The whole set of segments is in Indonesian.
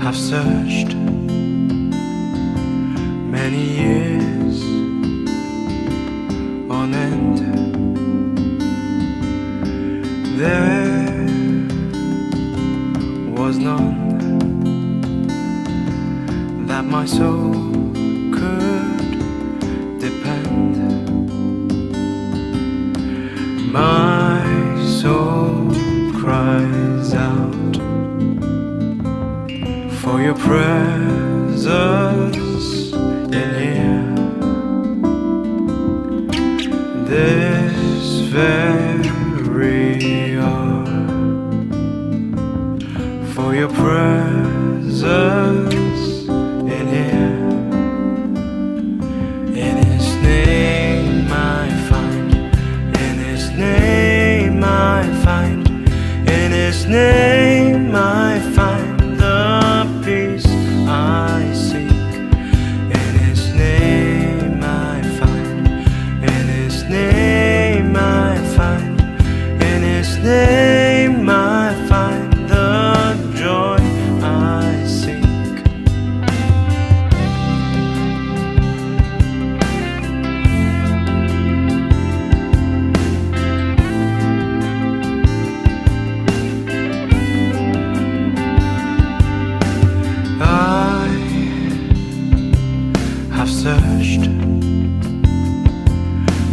I've searched many years on end. There was none that my soul could depend. My soul cries out for your presence in here. This very hour, for your presence in here. In His name I find, in His name I find, in His name I find the peace I seek. In His name I find, in His name I find, in His name I find the joy I seek. I've searched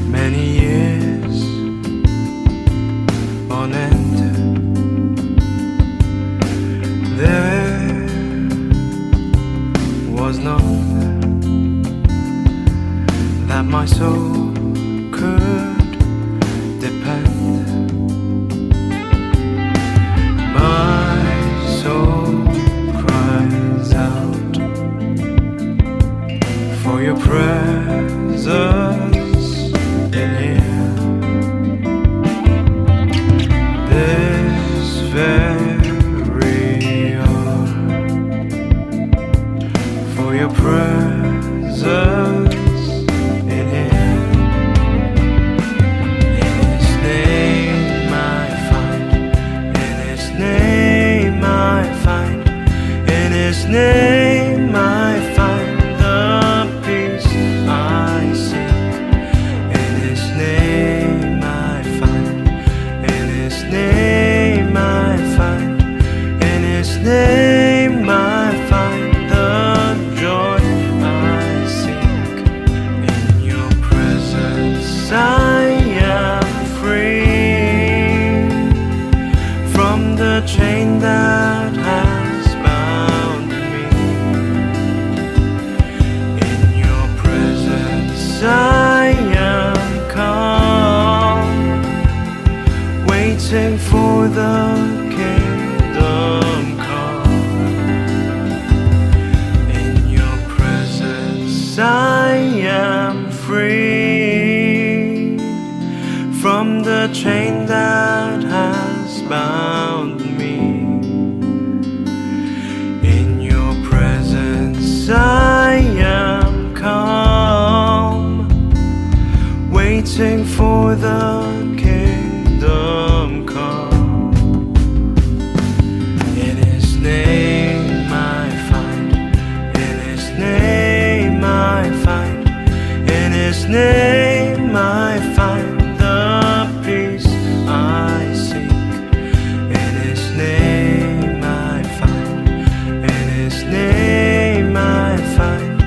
many years on end. There was none that my soul could depend. My soul cries out for your presence in here. This very hour, for your presence in here. In His name I find, in His name I find, in His name I find the peace I seek. In His name I find, in His name I find, in His name I find the joy I seek. In your presence I am free from the chain that has bound me. In your presence I am calm, waiting for the kingdom come. In your presence I am free from the chain that has bound me. In your presence I am calm, waiting for the kingdom come. In His name I find, in His name I find, in His name I find the peace I seek. In His name I find, in His name I find,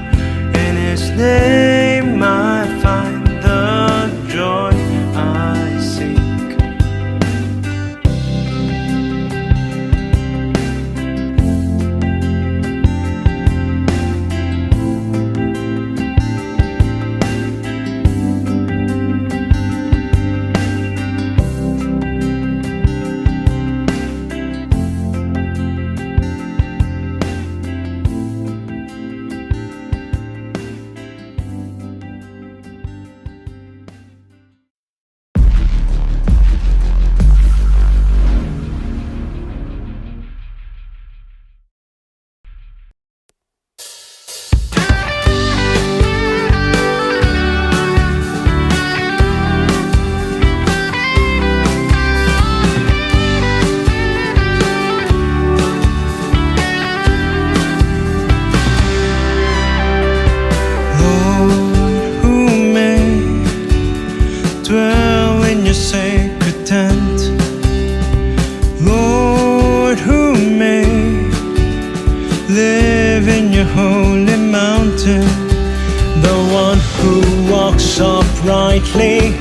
in His name I find the joy I live in your holy mountain. The one who walks uprightly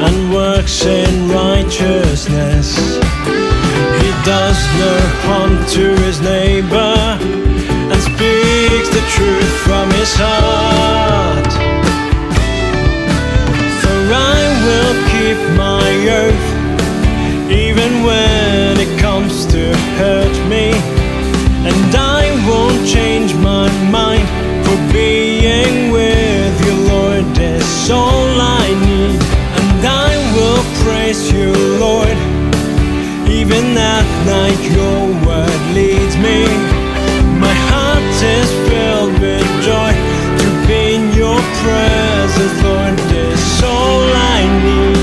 and works in righteousness. He does no harm to his neighbor and speaks the truth from his heart. For I will keep my oath, even when it comes to hurt me, and I won't change my mind, for being with you, Lord, is all I need. And I will praise you, Lord, even at night your word leads me. My heart is filled with joy to be in your presence, Lord, is all I need.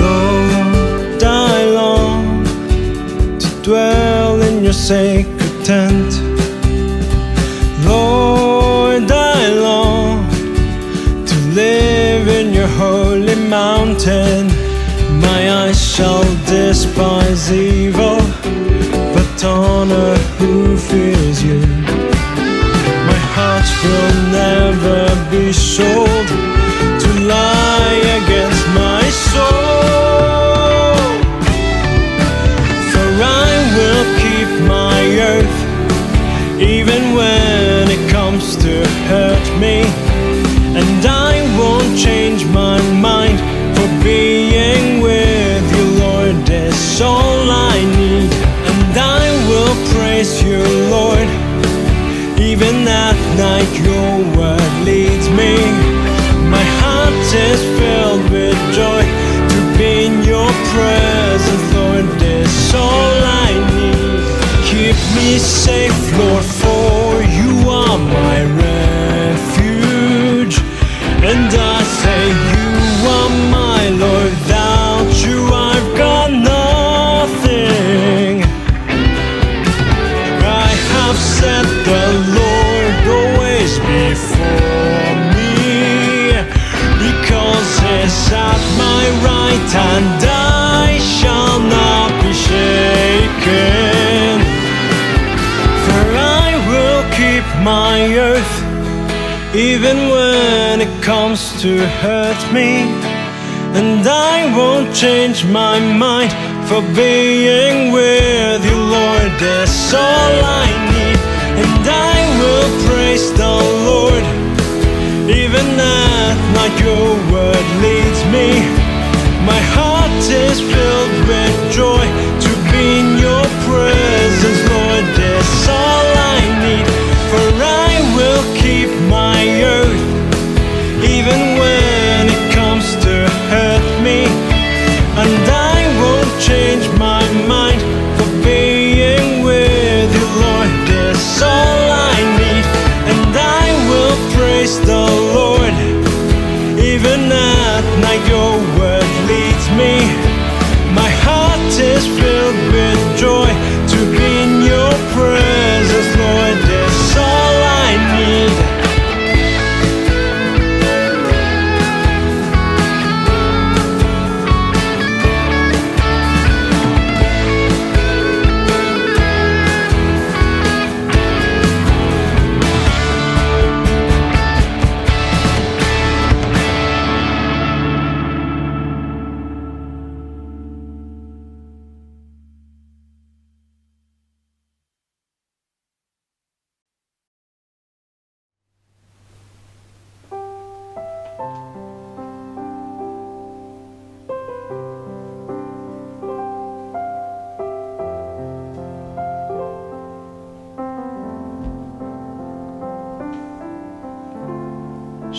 Lord, I long to dwell in your sacred tent. Lord, I long to live in your holy mountain. My eyes shall despise evil, but honor who fears you. My heart will never be sold to lie against my soul. For I will keep my oath, even when it comes to hurt me, and I won't change my mind, for being with you, Lord, is all I need. And I will praise you, Lord, even at night your word leads me. My heart is filled with joy to be in your presence, Lord, is all I need. Keep me safe, Lord, for you are my refuge. And I say you are my Lord, without you I've got nothing. I have set the Lord always before me, because he's at my right hand, I shall not be shaken. For I will keep my oath, even when it comes to hurt me, and I won't change my mind, for being with you, Lord, is all I need. And I will praise the Lord, even at night your word leads me. My heart is filled with joy to be in your presence, Lord, is all I need. For I will keep my oath, even when it comes to hurt me, and I won't change my mind, for being with you, Lord, is all I need. And I will praise the Lord, even at night your word leads me. My heart is filled with joy to be in your presence, Lord, is all I need.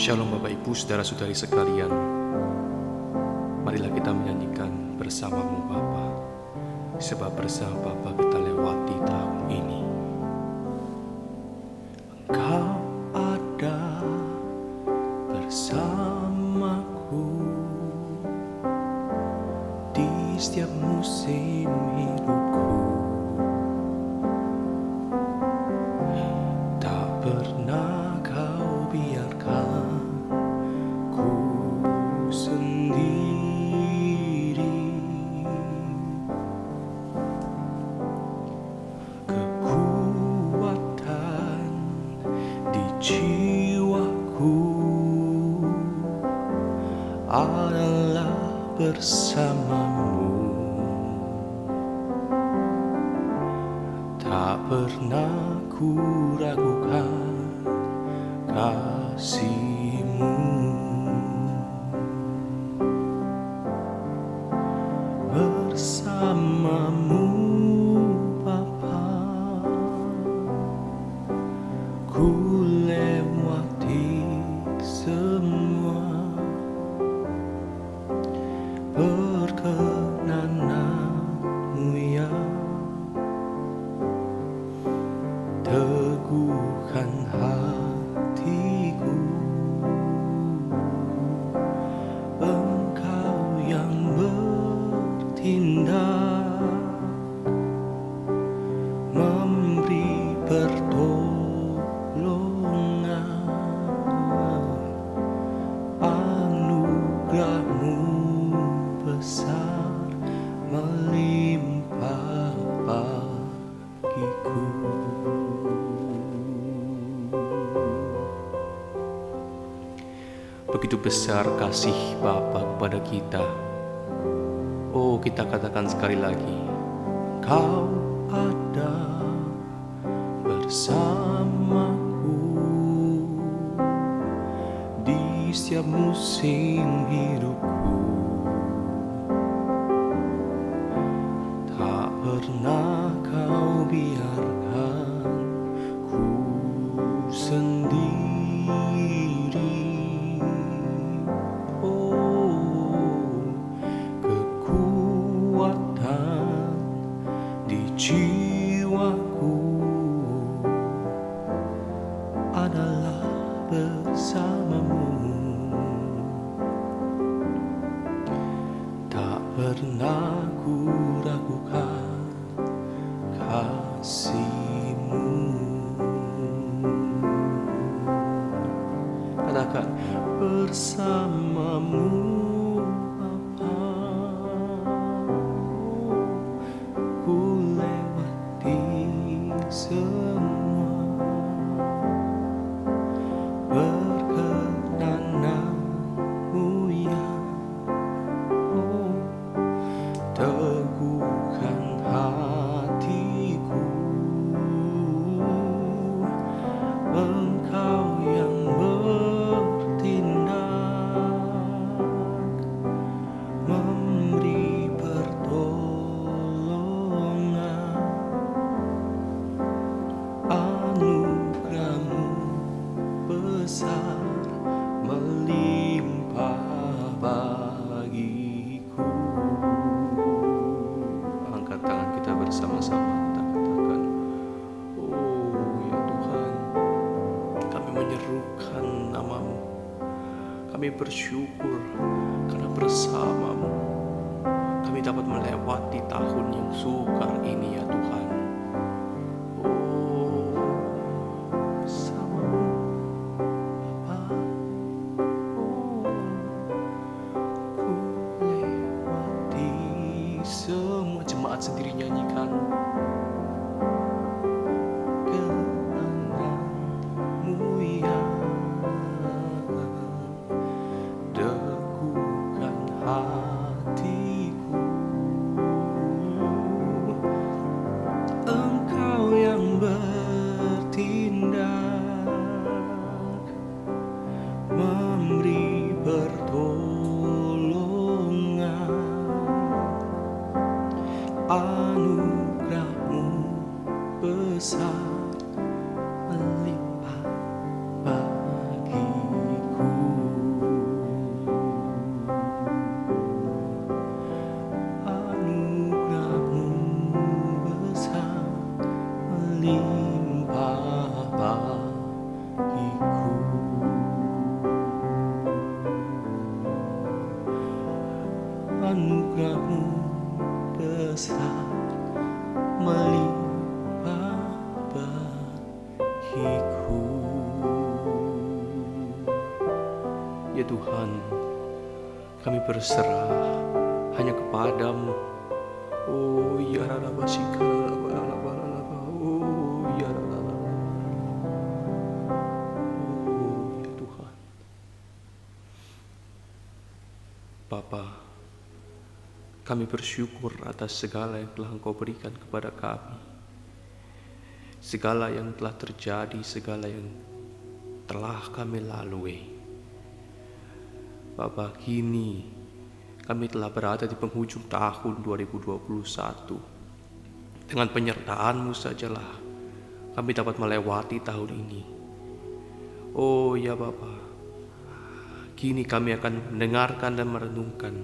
Shalom Bapak Ibu Saudara-saudari sekalian. Marilah kita menyanyikan bersamamu Bapa, sebab bersama Bapa kita lewati tahun ini. Engkau ada bersamaku di setiap musim hidupku. Tak pernah kau biarkan ku sendiri. adalah bersamamu. Tak pernah ku ragukan kasih-Mu. Bersamamu Bapa, ku lewati semua perkenanan-Mu yang teguhkan hatiku. Engkau yang bertindak, memberi pertolongan. Anugerah-Mu besar melimpah bagiku. Begitu besar kasih Bapa kepada kita. Oh, kita katakan sekali lagi, Kau ada bersamaku di setiap musim hidupku. Tak pernah Kau biarkan ku sendiri. Oh, kekuatan di jiwaku adalah bersama-Mu. Tak pernah ku ragukan kasih-Mu. Katakan, bersama-Mu Bapa, ku lewati semua perkenanan-Mu yang teguhkan hatiku. Engkau yang bertindak, memberi pertolongan. Anugerah-Mu besar melimpah bagiku. Angkat tangan kita bersama-sama, kita katakan, oh ya Tuhan, kami menyerukan nama-Mu. Kami bersyukur karena bersama-Mu kami dapat melewati tahun yang sukar ini ya Tuhan. Oh, bersama-Mu Bapa, ku lewati semua. Jemaat sendiri nyanyikan, kemenangan-Mu yang teguhkan hatiku. Engkau yang bertindak, memberi pertolongan. Anugerah-Mu besar melimpah bagiku. Anugerah-Mu besar melimpah bagiku. Anugerah-Mu besar melimpah bagiku. Ya Tuhan, kami berserah hanya kepadamu. Oh ya Rabasika, oh ya Rabasika. Oh ya Tuhan. Bapa, kami bersyukur atas segala yang telah Engkau berikan kepada kami. Segala yang telah terjadi, segala yang telah kami lalui. Bapa, kini kami telah berada di penghujung tahun 2021. Dengan penyertaan-Mu sajalah kami dapat melewati tahun ini. Oh ya Bapa, kini kami akan mendengarkan dan merenungkan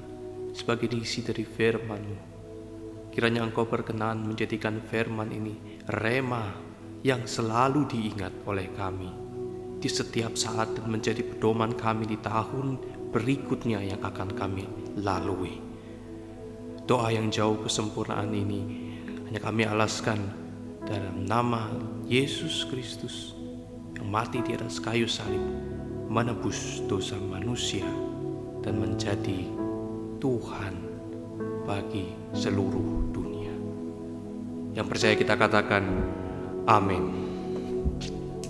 sebagai isi dari firman-Mu. Kiranya Engkau berkenan menjadikan firman ini rema yang selalu diingat oleh kami di setiap saat dan menjadi pedoman kami di tahun berikutnya yang akan kami lalui. Doa yang jauh kesempurnaan ini hanya kami alaskan dalam nama Yesus Kristus yang mati di atas kayu salib, menebus dosa manusia dan menjadi Tuhan bagi seluruh dunia. Yang percaya kita katakan amin.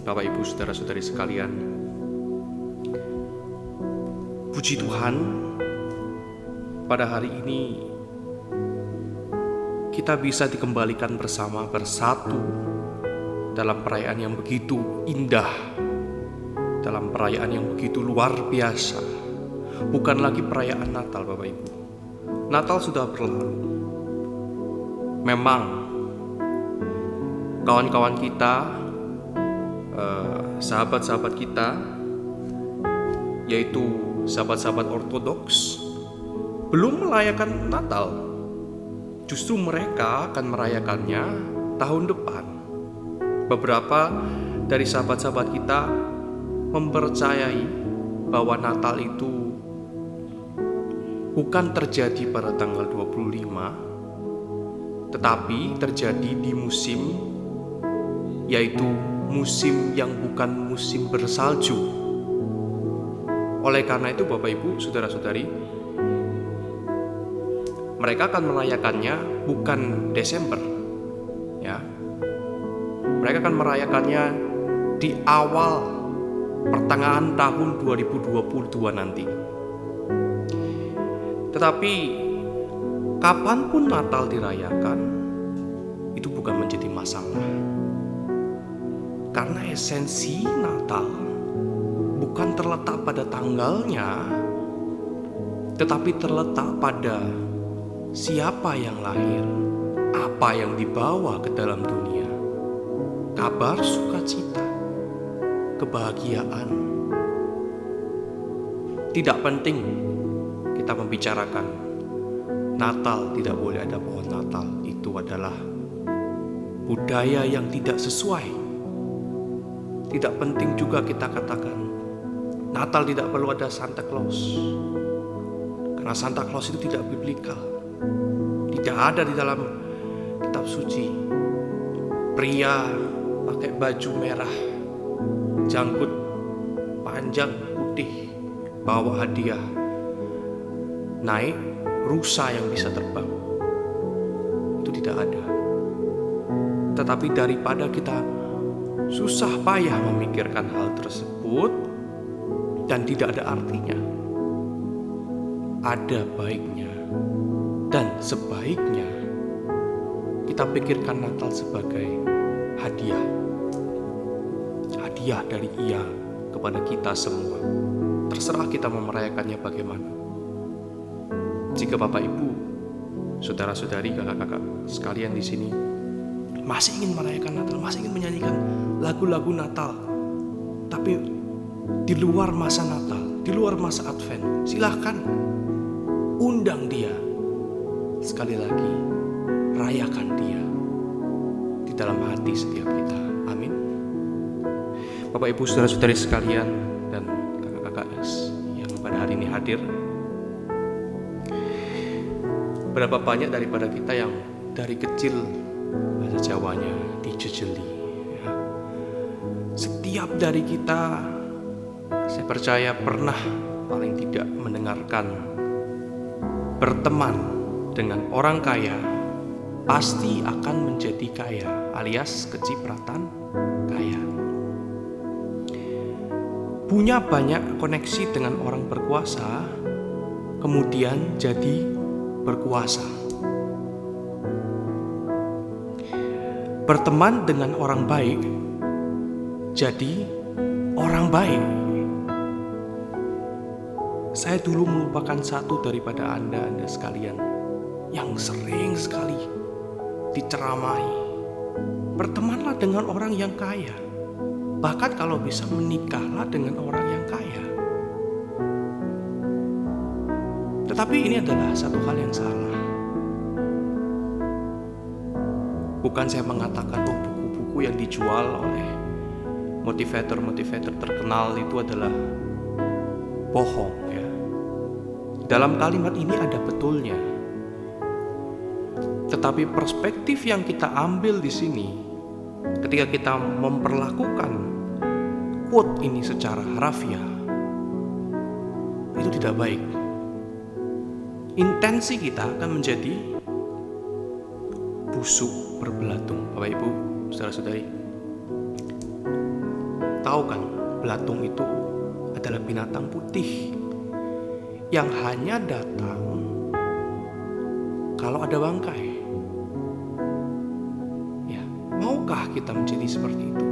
Bapak, Ibu, saudara-saudari sekalian, puji Tuhan, pada hari ini kita bisa dikembalikan bersatu dalam perayaan yang begitu indah, dalam perayaan yang begitu luar biasa. Bukan lagi perayaan Natal, Bapak Ibu. Natal sudah berlalu. Memang kawan-kawan kita, sahabat-sahabat kita, yaitu sahabat-sahabat Ortodoks, belum merayakan Natal. Justru mereka akan merayakannya tahun depan. Beberapa dari sahabat-sahabat kita mempercayai bahwa Natal itu bukan terjadi pada tanggal 25, tetapi terjadi di musim, yaitu musim yang bukan musim bersalju. Oleh karena itu Bapak Ibu, saudara-saudari, mereka akan merayakannya bukan Desember, ya. Mereka akan merayakannya di awal pertengahan tahun 2022 nanti. Tetapi kapanpun Natal dirayakan, itu bukan menjadi masalah. Karena esensi Natal bukan terletak pada tanggalnya, tetapi terletak pada siapa yang lahir, apa yang dibawa ke dalam dunia, kabar sukacita, kebahagiaan. Tidak penting kita membicarakan Natal, tidak boleh ada pohon Natal. Itu adalah budaya yang tidak sesuai. Tidak penting juga kita katakan Natal tidak perlu ada Santa Claus, karena Santa Claus itu tidak biblikal. Tidak ada di dalam kitab suci. Pria pakai baju merah, janggut panjang putih, bawa hadiah, naik rusa yang bisa terbang. Itu tidak ada. Tetapi daripada kita susah payah memikirkan hal tersebut dan tidak ada artinya, ada baiknya dan sebaiknya kita pikirkan Natal sebagai hadiah. Hadiah dari Ia kepada kita semua. Terserah kita mau merayakannya bagaimana. Jika Bapak Ibu, saudara-saudari, kakak-kakak sekalian di sini masih ingin merayakan Natal, masih ingin menyanyikan lagu-lagu Natal, tapi di luar masa Natal, di luar masa Advent, silahkan undang dia. Sekali lagi, rayakan dia di dalam hati setiap kita. Amin. Bapak Ibu saudara-saudari sekalian dan kakak-kakak yang pada hari ini hadir, berapa banyak daripada kita yang dari kecil, bahasa Jawanya, dijejeli, ya. Setiap dari kita, saya percaya pernah paling tidak mendengarkan berteman dengan orang kaya pasti akan menjadi kaya, alias kecipratan kaya. Punya banyak koneksi dengan orang berkuasa kemudian jadi berkuasa. Berteman dengan orang baik, jadi orang baik. Saya dulu melupakan satu daripada Anda sekalian yang sering sekali diceramahi. Bertemanlah dengan orang yang kaya. Bahkan kalau bisa menikahlah dengan orang yang kaya. Tetapi ini adalah satu hal yang salah. Bukan saya mengatakan buku-buku yang dijual oleh motivator terkenal itu adalah bohong ya. Dalam kalimat ini ada betulnya. Tetapi perspektif yang kita ambil di sini ketika kita memperlakukan quote ini secara harafiah itu tidak baik. Intensi kita akan menjadi busuk berbelatung. Bapak Ibu, saudara-saudari, tahu kan belatung itu adalah binatang putih yang hanya datang kalau ada bangkai. Ya, maukah kita menjadi seperti itu?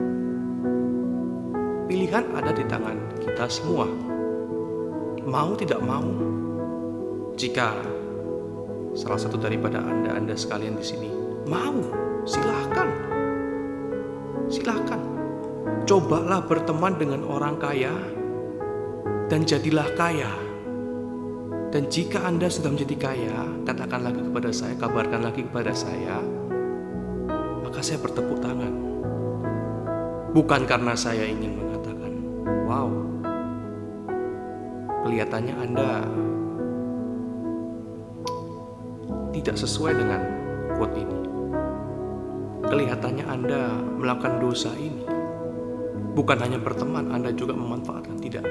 Pilihan ada di tangan kita semua. Mau tidak mau. Jika salah satu daripada Anda sekalian di sini mau, silahkan. Silahkan. Cobalah berteman dengan orang kaya dan jadilah kaya. Dan jika Anda sudah menjadi kaya, katakan lagi kepada saya, kabarkan lagi kepada saya, maka saya bertepuk tangan. Bukan karena saya ingin mengatakan, wow, kelihatannya Anda tidak sesuai dengan quote ini. Kelihatannya Anda melakukan dosa ini. Bukan hanya berteman, Anda juga memanfaatkan. Tidak.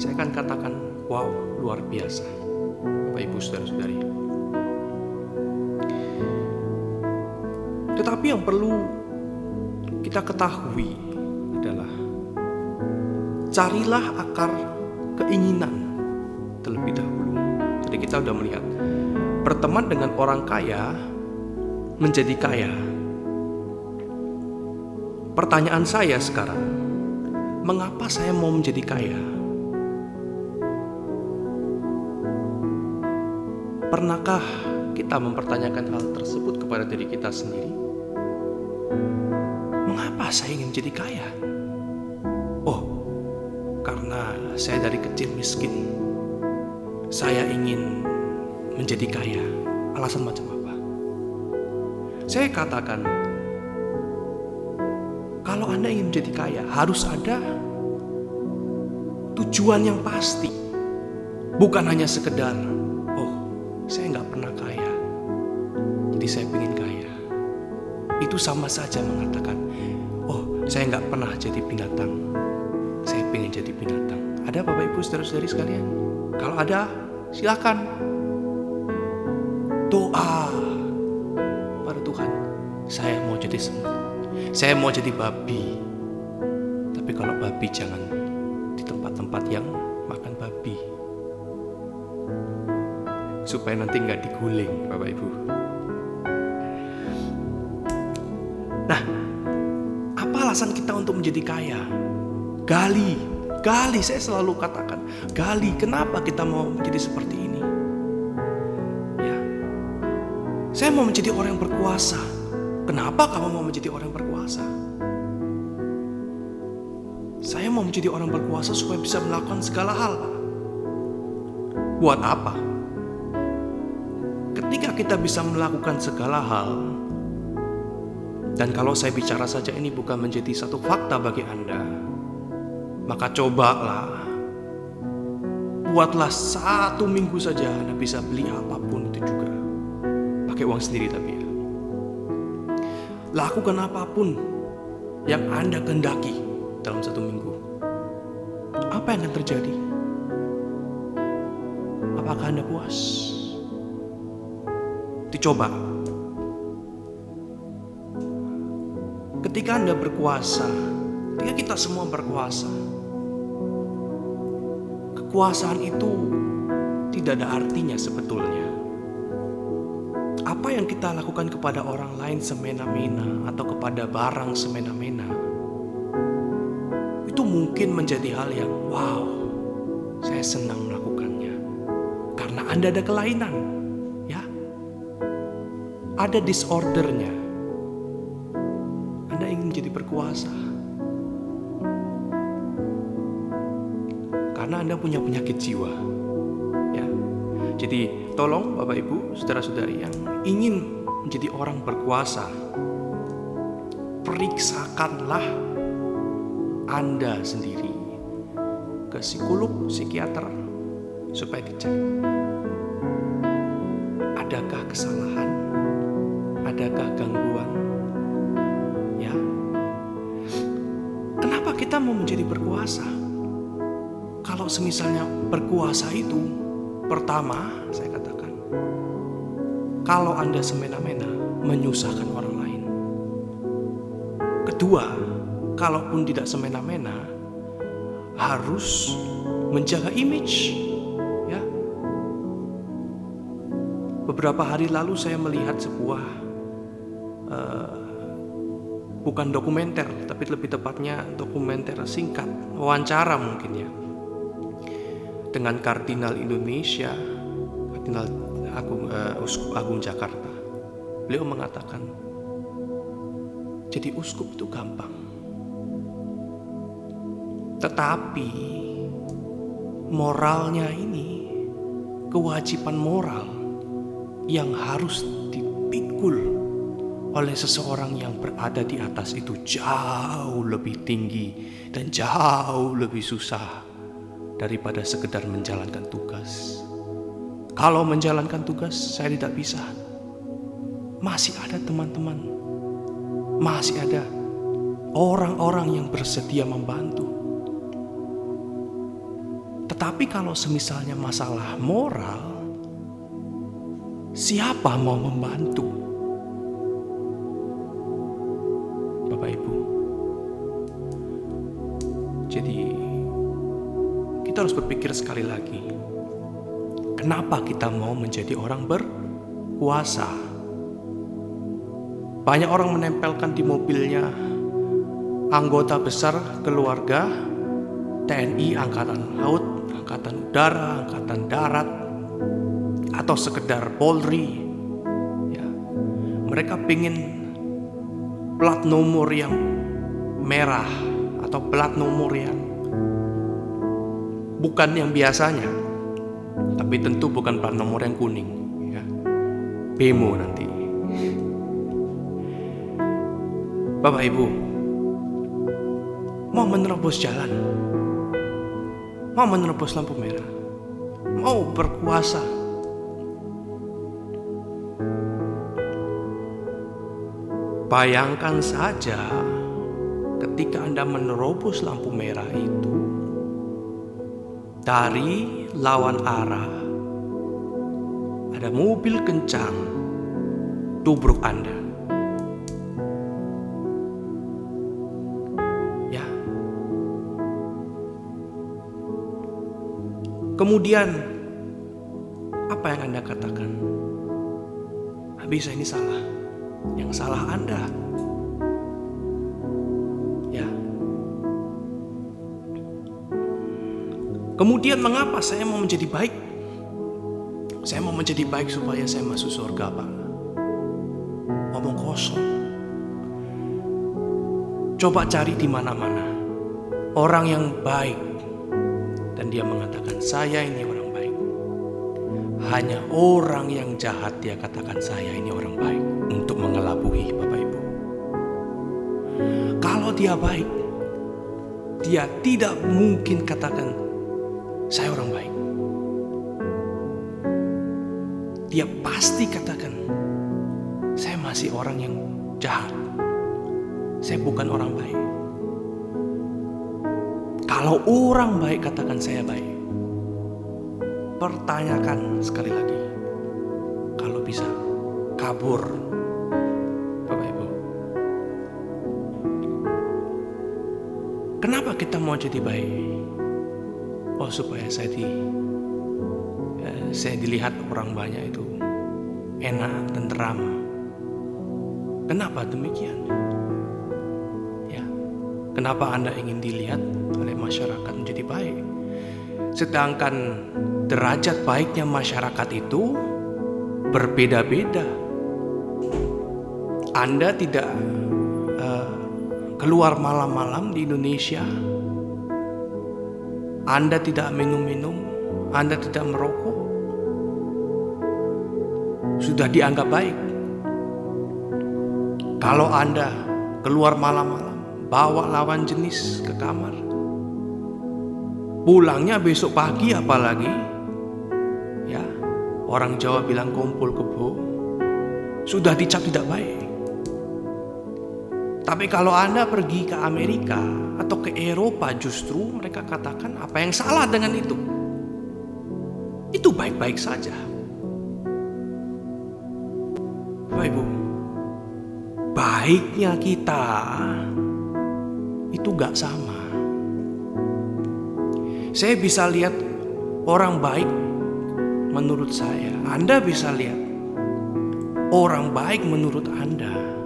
Saya akan katakan, wow, luar biasa. Bapak Ibu saudara-saudari. Tetapi yang perlu kita ketahui adalah carilah akar keinginan terlebih dahulu. Jadi kita sudah melihat berteman dengan orang kaya menjadi kaya. Pertanyaan saya sekarang, mengapa saya mau menjadi kaya? Pernahkah kita mempertanyakan hal tersebut kepada diri kita sendiri? Mengapa saya ingin menjadi kaya? Oh, karena saya dari kecil miskin. Saya ingin menjadi kaya. Alasan macam apa? Saya katakan, kalau Anda ingin menjadi kaya, harus ada tujuan yang pasti. Bukan hanya sekedar, oh, saya nggak pernah kaya, jadi saya ingin kaya. Itu sama saja mengatakan, oh, saya nggak pernah jadi binatang, saya ingin jadi binatang. Ada Bapak Ibu saudara-saudari sekalian? Kalau ada, silakan. Doa pada Tuhan, saya mau jadi semut, saya mau jadi babi. Tapi kalau babi jangan di tempat-tempat yang makan babi, supaya nanti nggak diguling, Bapak Ibu. Nah, apa alasan kita untuk menjadi kaya? Gali, saya selalu katakan, gali. Kenapa kita mau menjadi seperti ini? Ya, saya mau menjadi orang yang berkuasa. Kenapa kamu mau menjadi orang yang berkuasa? Saya mau menjadi orang berkuasa supaya bisa melakukan segala hal. Buat apa? Ketika kita bisa melakukan segala hal, dan kalau saya bicara saja ini bukan menjadi satu fakta bagi Anda, maka cobalah, buatlah 1 minggu saja Anda bisa beli apapun itu juga, pakai uang sendiri tapi ya. Lakukan apapun yang Anda kehendaki dalam 1 minggu. Apa yang akan terjadi? Apakah Anda puas? Dicoba. Ketika Anda berkuasa, ketika kita semua berkuasa, kekuasaan itu tidak ada artinya sebetulnya. Apa yang kita lakukan kepada orang lain semena-mena atau kepada barang semena-mena, itu mungkin menjadi hal yang wow, saya senang melakukannya. Karena Anda ada kelainan, ya. Ada disordernya. Anda ingin menjadi berkuasa. Karena Anda punya penyakit jiwa. Ya. Jadi tolong Bapak Ibu, saudara-saudari yang ingin menjadi orang berkuasa, periksakanlah Anda sendiri ke psikolog, psikiater supaya dicek. Adakah kesalahan? Adakah gangguan? Ya. Kenapa kita mau menjadi berkuasa? Kalau semisalnya berkuasa itu, pertama saya katakan, kalau Anda semena-mena menyusahkan orang lain. Kedua, kalaupun tidak semena-mena, harus menjaga image. Ya. Beberapa hari lalu saya melihat sebuah bukan dokumenter, tapi lebih tepatnya dokumenter singkat, wawancara mungkin ya, dengan Kardinal Indonesia, Kardinal Uskup Agung Jakarta. Beliau mengatakan, jadi uskup itu gampang, tetapi moralnya ini, kewajiban moral yang harus dipikul oleh seseorang yang berada di atas itu jauh lebih tinggi dan jauh lebih susah daripada sekedar menjalankan tugas. Kalau menjalankan tugas saya tidak bisa. Masih ada teman-teman, masih ada orang-orang yang bersedia membantu. Tetapi kalau semisalnya masalah moral, siapa mau membantu? Bapak Ibu. Jadi kita harus berpikir sekali lagi, kenapa kita mau menjadi orang berkuasa? Banyak orang menempelkan di mobilnya anggota besar keluarga TNI, Angkatan Laut, Angkatan Udara, Angkatan Darat, atau sekedar Polri. Ya. Mereka pingin plat nomor yang merah atau plat nomor yang bukan yang biasanya, tapi tentu bukan plat nomor yang kuning, ya. Bemo nanti. Bapak Ibu, mau menerobos jalan, mau menerobos lampu merah, mau berkuasa, bayangkan saja ketika Anda menerobos lampu merah itu, dari lawan arah ada mobil kencang tubruk Anda. Ya. Kemudian apa yang Anda katakan? Bisa ini salah. Yang salah Anda. Ya. Kemudian mengapa saya mau menjadi baik? Saya mau menjadi baik supaya saya masuk surga, Pak. Ngomong kosong. Coba cari di mana-mana orang yang baik dan dia mengatakan saya ini orang baik. Hanya orang yang jahat dia katakan saya ini orang baik untuk mengelabui Bapak Ibu. Kalau dia baik, dia tidak mungkin katakan saya orang baik. Dia pasti katakan saya masih orang yang jahat. Saya bukan orang baik. Kalau orang baik katakan saya baik. Pertanyakan sekali lagi. Kalau bisa kabur, Bapak Ibu. Kenapa kita mau jadi baik? Oh, supaya saya saya dilihat orang banyak itu enak, tenteram. Kenapa demikian? Ya, kenapa Anda ingin dilihat oleh masyarakat menjadi baik? Sedangkan derajat baiknya masyarakat itu berbeda-beda. Anda tidak keluar malam-malam di Indonesia. Anda tidak minum-minum, Anda tidak merokok, sudah dianggap baik. Kalau Anda keluar malam-malam, bawa lawan jenis ke kamar, pulangnya besok pagi apalagi, ya, orang Jawa bilang kumpul kebo, sudah dicap tidak baik. Tapi kalau Anda pergi ke Amerika atau ke Eropa, justru mereka katakan apa yang salah dengan itu? Itu baik-baik saja. Bapak Ibu, baiknya kita itu gak sama. Saya bisa lihat orang baik menurut saya, Anda bisa lihat orang baik menurut Anda.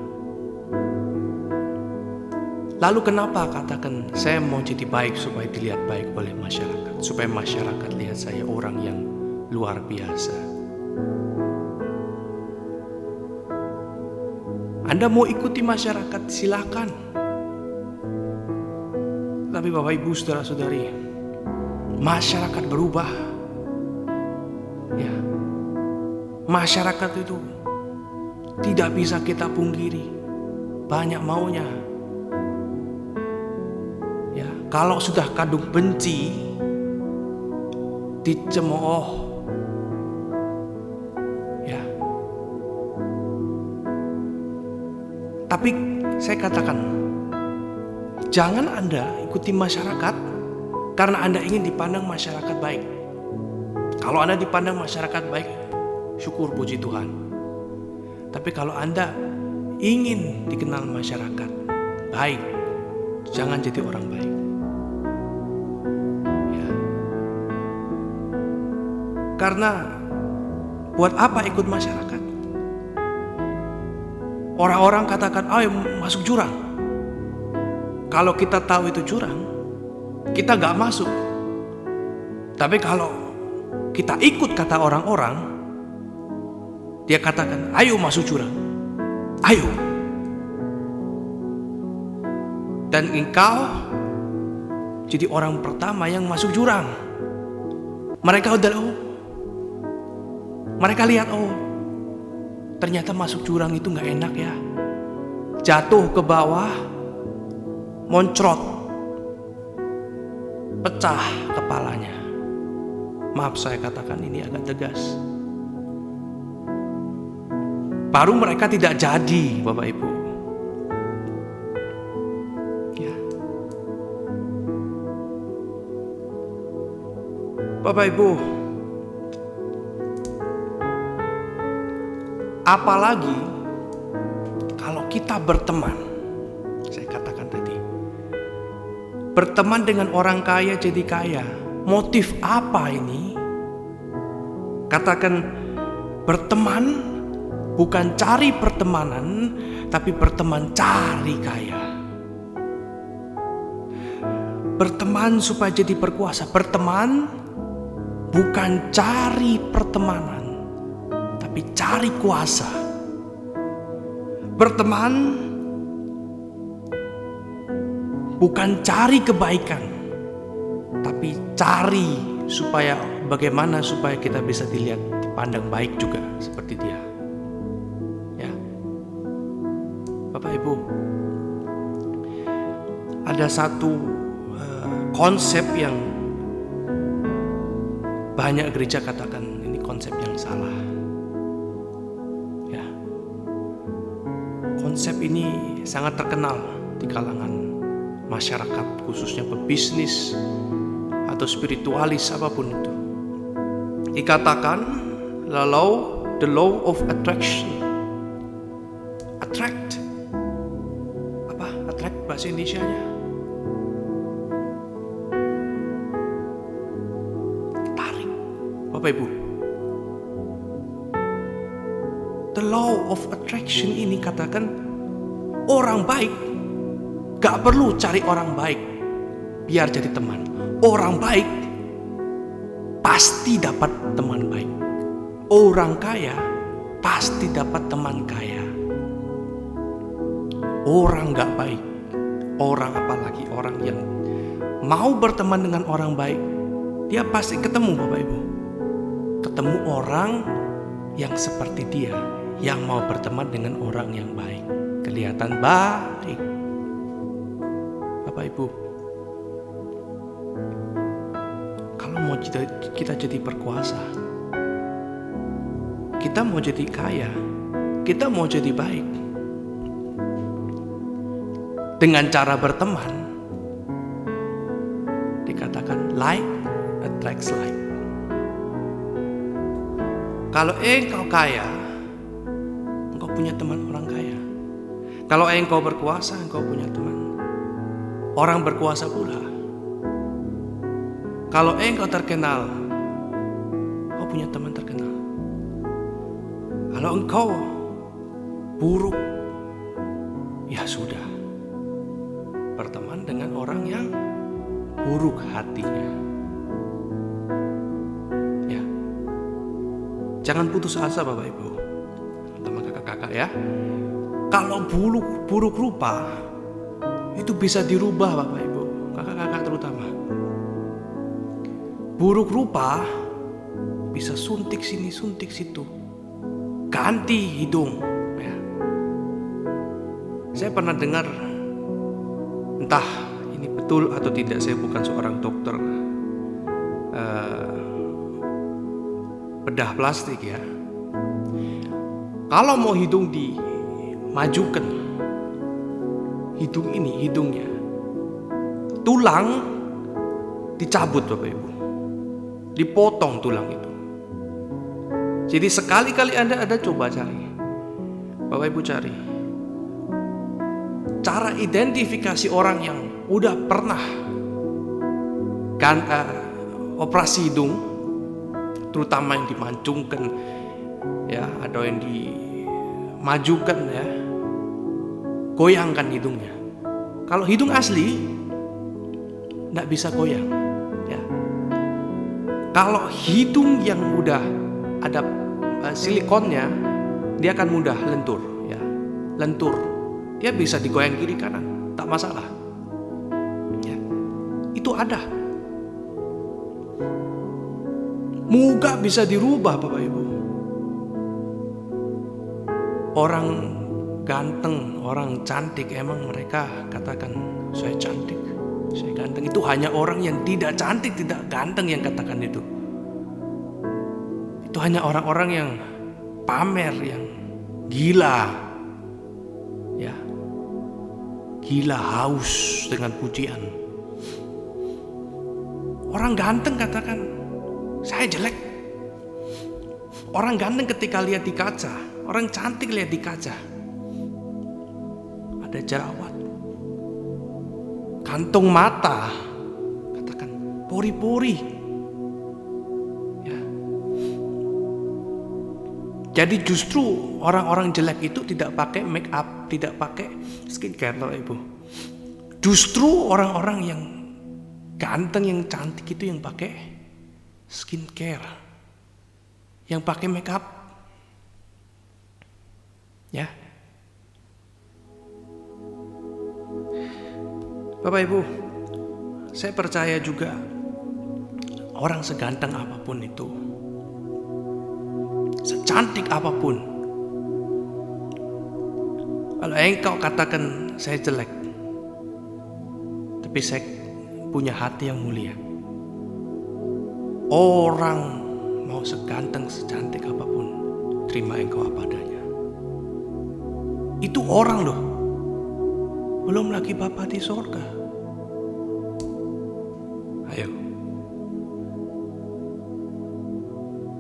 Lalu kenapa katakan saya mau jadi baik supaya dilihat baik oleh masyarakat, supaya masyarakat lihat saya orang yang luar biasa. Anda mau ikuti masyarakat, silakan. Tapi Bapak Ibu, saudara-saudari, masyarakat berubah. Ya, masyarakat itu tidak bisa kita pungkiri, banyak maunya. Ya, kalau sudah kadung benci, dicemooh, ya. Tapi saya katakan, jangan Anda ikuti masyarakat karena Anda ingin dipandang masyarakat baik. Kalau Anda dipandang masyarakat baik, syukur puji Tuhan. Tapi kalau Anda ingin dikenal masyarakat baik, jangan jadi orang baik. Ya. Karena buat apa ikut masyarakat? Orang-orang katakan, ayo masuk jurang. Kalau kita tahu itu jurang, kita gak masuk. Tapi kalau kita ikut kata orang-orang, dia katakan, ayo masuk jurang. Ayo. Dan engkau jadi orang pertama yang masuk jurang. Mereka udah, mereka lihat, ternyata masuk jurang itu gak enak ya. Jatuh ke bawah, moncrot, pecah kepalanya. Maaf saya katakan ini agak tegas. Baru mereka tidak jadi, Bapak Ibu. Ya. Bapak Ibu, apalagi kalau kita berteman, saya katakan tadi, berteman dengan orang kaya jadi kaya. Motif apa ini? Katakan berteman bukan cari pertemanan, tapi berteman cari kaya. Berteman supaya jadi berkuasa. Berteman bukan cari pertemanan, tapi cari kuasa. Berteman bukan cari kebaikan, tapi cari supaya bagaimana supaya kita bisa dilihat, dipandang baik juga seperti dia. Ya, Bapak Ibu, ada satu konsep yang banyak gereja katakan ini konsep yang salah. Ya, konsep ini sangat terkenal di kalangan masyarakat, khususnya pebisnis atau spiritualis apapun itu. Dikatakan the law of attraction. Attract. Apa? Attract bahasa Indonesianya? Tarik. Bapak Ibu, The law of attraction ini katakan orang baik gak perlu cari orang baik biar jadi teman. Orang baik pasti dapat teman baik. Orang kaya pasti dapat teman kaya. Orang gak baik, orang apalagi orang yang mau berteman dengan orang baik, dia pasti ketemu Bapak Ibu. Ketemu orang yang seperti dia, yang mau berteman dengan orang yang baik. Kelihatan baik. Bapak Ibu, kalau mau kita jadi berkuasa, kita mau jadi kaya, kita mau jadi baik, dengan cara berteman, dikatakan like attracts like. Kalau engkau kaya, engkau punya teman orang kaya. Kalau engkau berkuasa, engkau punya teman orang berkuasa pula. Kalau engkau terkenal, engkau punya teman terkenal. Kalau engkau buruk, ya sudah, berteman dengan orang yang buruk hatinya. Ya, jangan putus asa Bapak Ibu, teman kakak-kakak ya. Kalau buruk rupa itu bisa dirubah Bapak Ibu, kakak-kakak terutama. Buruk rupa bisa suntik sini, suntik situ, ganti hidung. Ya. Saya pernah dengar, entah ini betul atau tidak, saya bukan seorang dokter bedah plastik ya. Kalau mau hidung dimajukan, hidungnya, tulang dicabut Bapak Ibu, dipotong tulang itu. Jadi sekali-kali Anda coba cari, Bapak Ibu cari cara identifikasi orang yang udah pernah operasi hidung, terutama yang dimancungkan ya, atau yang dimajukan ya, goyangkan hidungnya. Kalau hidung asli nggak bisa goyang ya. Kalau hidung yang udah ada silikonnya, dia akan mudah lentur ya, lentur. Dia bisa digoyang kiri kanan, tak masalah. Ya, itu ada. Muka bisa dirubah Bapak Ibu. Orang ganteng, orang cantik, emang mereka katakan saya cantik, saya ganteng. Itu hanya orang yang tidak cantik, tidak ganteng yang katakan itu. Itu hanya orang-orang yang pamer, yang gila. Ya. Gila, haus dengan pujian. Orang ganteng katakan saya jelek. Orang ganteng ketika lihat di kaca, orang cantik lihat di kaca, ada jerawat, kantong mata, katakan pori-pori. Ya. Jadi justru orang-orang jelek itu tidak pakai make up, tidak pakai skincare Bapak Ibu. Justru orang-orang yang ganteng, yang cantik itu yang pakai skincare, yang pakai make up. Ya. Bapak Ibu, saya percaya juga orang seganteng apapun itu, secantik apapun, kalau engkau katakan saya jelek, tapi saya punya hati yang mulia, orang mau seganteng, secantik apapun, terima engkau apa adanya. Itu orang loh, belum lagi Bapa di sorga. Ayo,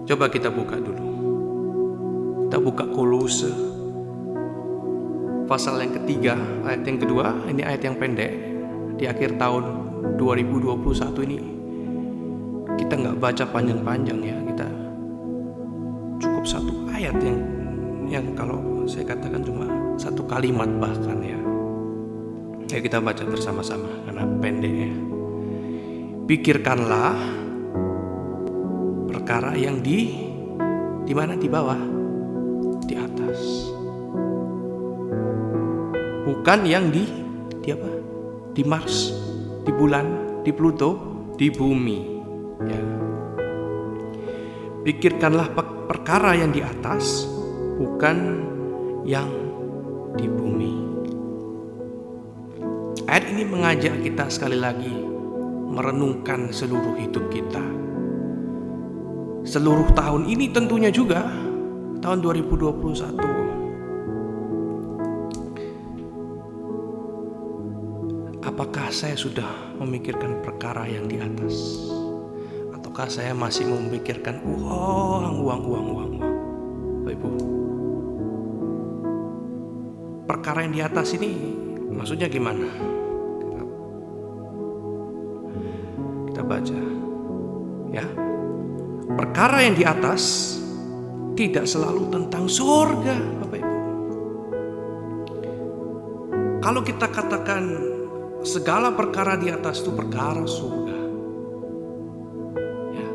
coba kita buka dulu. Kita buka Kolose pasal yang ketiga, ayat yang kedua. Ini ayat yang pendek. Di akhir tahun 2021 ini kita nggak baca panjang-panjang ya. Kita cukup satu ayat yang kalau saya katakan cuma satu kalimat bahkan ya. Ya kita baca bersama-sama karena pendek ya. Pikirkanlah perkara yang di mana? Di bawah, di atas. Bukan yang di apa? Di Mars, di bulan, di Pluto, di bumi. Ya. Pikirkanlah perkara yang di atas, bukan yang di bumi. Ayat ini mengajak kita sekali lagi merenungkan seluruh hidup kita. Seluruh tahun ini tentunya juga tahun 2021. Apakah saya sudah memikirkan perkara yang di atas? Ataukah saya masih memikirkan uang? Bapak Ibu, perkara yang di atas ini maksudnya gimana? Kita baca ya. Perkara yang di atas tidak selalu tentang surga, Bapak Ibu. Kalau kita katakan segala perkara di atas itu perkara surga, ya.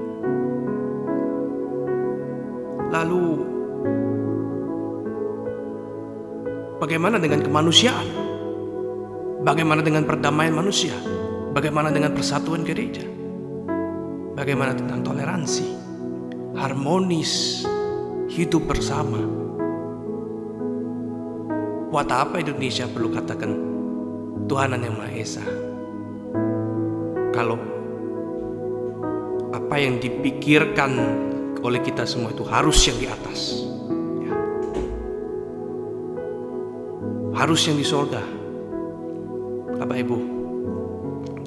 Lalu bagaimana dengan kemanusiaan? Bagaimana dengan perdamaian manusia? Bagaimana dengan persatuan gereja? Bagaimana tentang toleransi, harmonis, hidup bersama? Buat apa Indonesia perlu katakan Tuhanan yang Maha Esa kalau apa yang dipikirkan oleh kita semua itu harus yang di atas ya. Harus yang di surga. Bapak Ibu,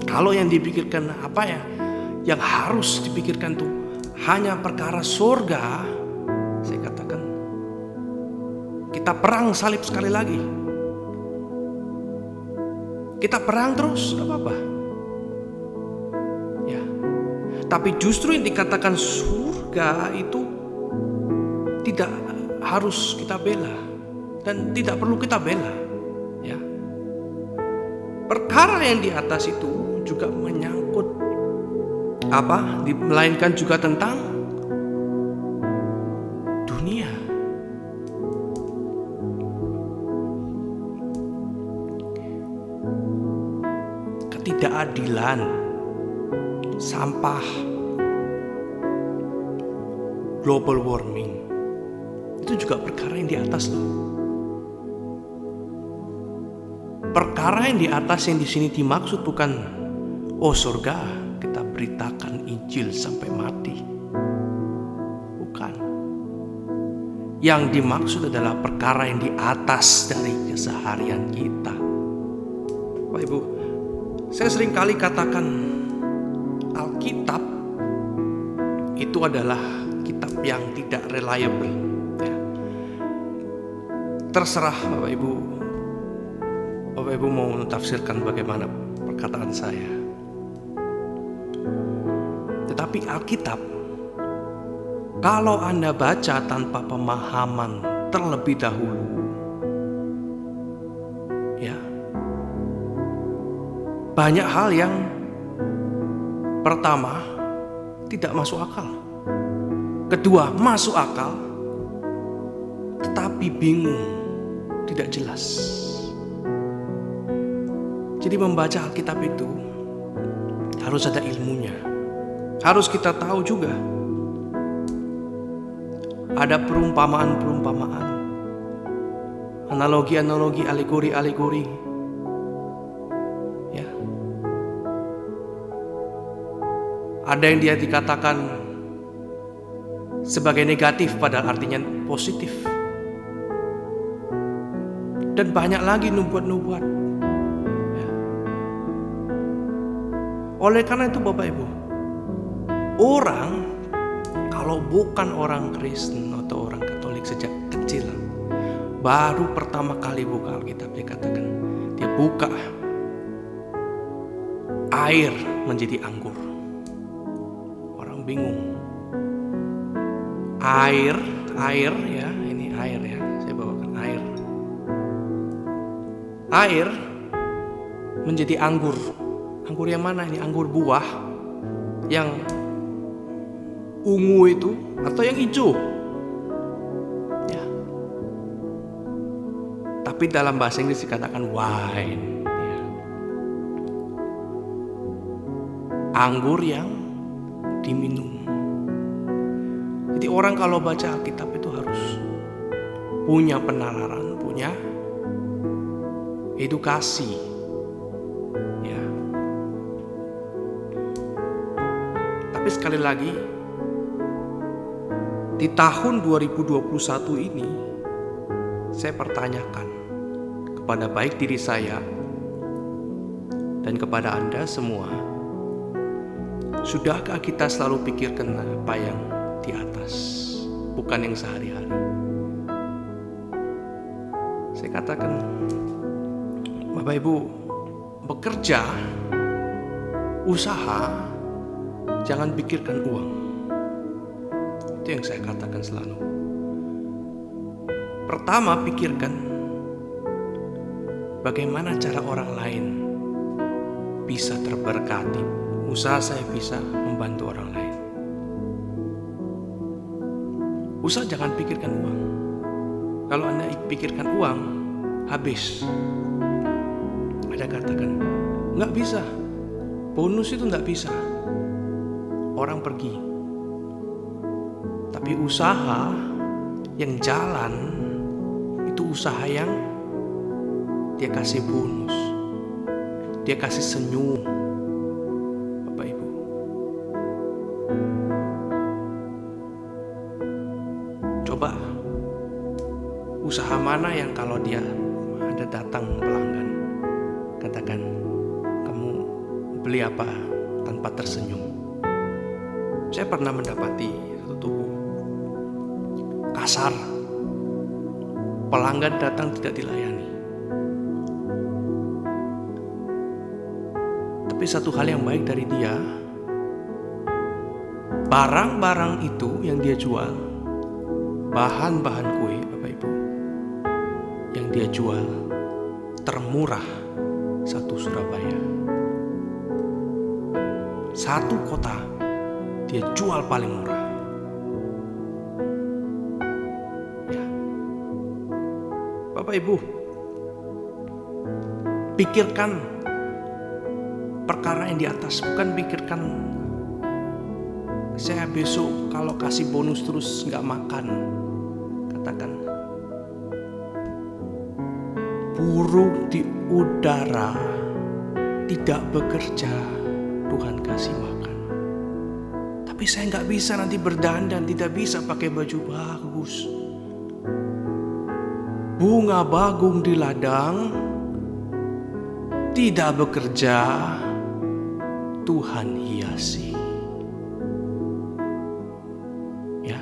kalau yang dipikirkan apa ya, yang harus dipikirkan tuh hanya perkara surga, saya katakan kita perang salib sekali lagi. Kita perang terus, gak apa-apa ya. Tapi justru yang dikatakan surga itu tidak harus kita bela dan tidak perlu kita bela ya. Perkara yang di atas itu juga menyangkut apa? Melainkan juga tentang dunia. Ketidakadilan, sampah, global warming, itu juga perkara yang di atas loh. Perkara yang di atas yang di sini dimaksud bukan surga, kita beritakan Injil sampai mati. Bukan. Yang dimaksud adalah perkara yang di atas dari keseharian kita. Bapak Ibu, saya sering kali katakan Alkitab itu adalah kitab yang tidak reliable ya. Terserah Bapak Ibu mau menafsirkan bagaimana perkataan saya. Tetapi Alkitab, kalau Anda baca tanpa pemahaman terlebih dahulu ya, banyak hal yang pertama tidak masuk akal, kedua masuk akal tetapi bingung, tidak jelas. Jadi membaca Alkitab itu harus ada ilmunya. Harus kita tahu juga ada perumpamaan-perumpamaan, analogi-analogi, alegori-alegori ya. Ada yang dia dikatakan sebagai negatif padahal artinya positif. Dan banyak lagi nubuat-nubuat ya. Oleh karena itu Bapak Ibu, orang kalau bukan orang Kristen atau orang Katolik sejak kecil, baru pertama kali buka Alkitab, dia katakan dia buka air menjadi anggur. Orang bingung. Air ya, ini air ya. air menjadi anggur. Anggur yang mana ini? Anggur buah yang ungu itu atau yang hijau? Ya. Tapi dalam bahasa Inggris dikatakan wine. Ya. Anggur yang diminum. Jadi orang kalau baca Alkitab itu harus punya penalaran, punya edukasi. Ya. Tapi sekali lagi, di tahun 2021 ini saya pertanyakan kepada baik diri saya dan kepada Anda semua, sudahkah kita selalu pikirkan apa yang di atas, bukan yang sehari-hari? Saya katakan, Bapak Ibu, bekerja, usaha, jangan pikirkan uang. Itu yang saya katakan selalu. Pertama, pikirkan bagaimana cara orang lain bisa terberkati. Usaha saya bisa membantu orang lain. Usaha jangan pikirkan uang. Kalau Anda pikirkan uang, habis. Ada katakan, nggak bisa. Bonus itu nggak bisa. Orang pergi. Tapi usaha yang jalan, itu usaha yang dia kasih bonus. Dia kasih senyum. Bapak Ibu. Coba usaha mana yang kalau dia ada datang pelanggan, katakan, kamu beli apa tanpa tersenyum? Saya pernah mendapati satu toko kasar, pelanggan datang tidak dilayani. Tapi satu hal yang baik dari dia, barang-barang itu yang dia jual, bahan-bahan kue, Bapak Ibu, yang dia jual termurah satu Surabaya. Satu kota dia jual paling murah. Ya. Bapak Ibu, pikirkan perkara yang di atas, bukan pikirkan saya besok kalau kasih bonus terus nggak makan. Katakan, burung di udara tidak bekerja, Tuhan kasih makan. Tapi saya nggak bisa nanti berdandan, tidak bisa pakai baju bagus. Bunga bagung di ladang tidak bekerja, Tuhan hiasi. Ya,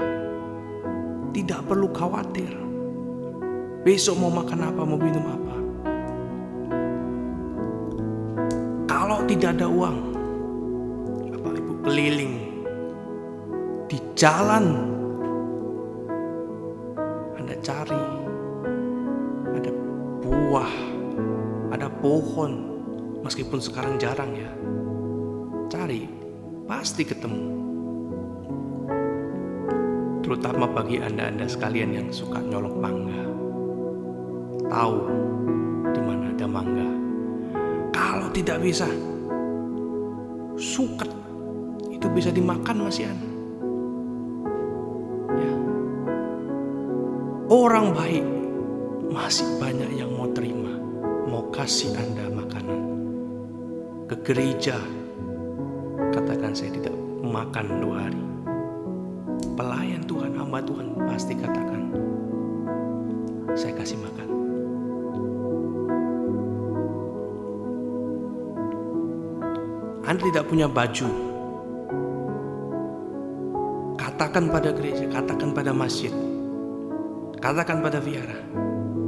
tidak perlu khawatir. Besok mau makan apa, mau minum apa. Kalau tidak ada uang, Bapak Ibu keliling di jalan, Anda cari, ada buah, ada pohon, meskipun sekarang jarang ya. Cari, pasti ketemu. Terutama bagi Anda sekalian yang suka nyolok mangga. Tahu di mana ada mangga. Kalau tidak bisa, suket itu bisa dimakan masihan. Ya. Orang baik masih banyak yang mau terima, mau kasih Anda makanan. Ke gereja, katakan saya tidak makan 2 hari. Pelayan Tuhan, hamba Tuhan pasti katakan, saya kasih makan. Anda tidak punya baju, katakan pada gereja, katakan pada masjid, katakan pada vihara,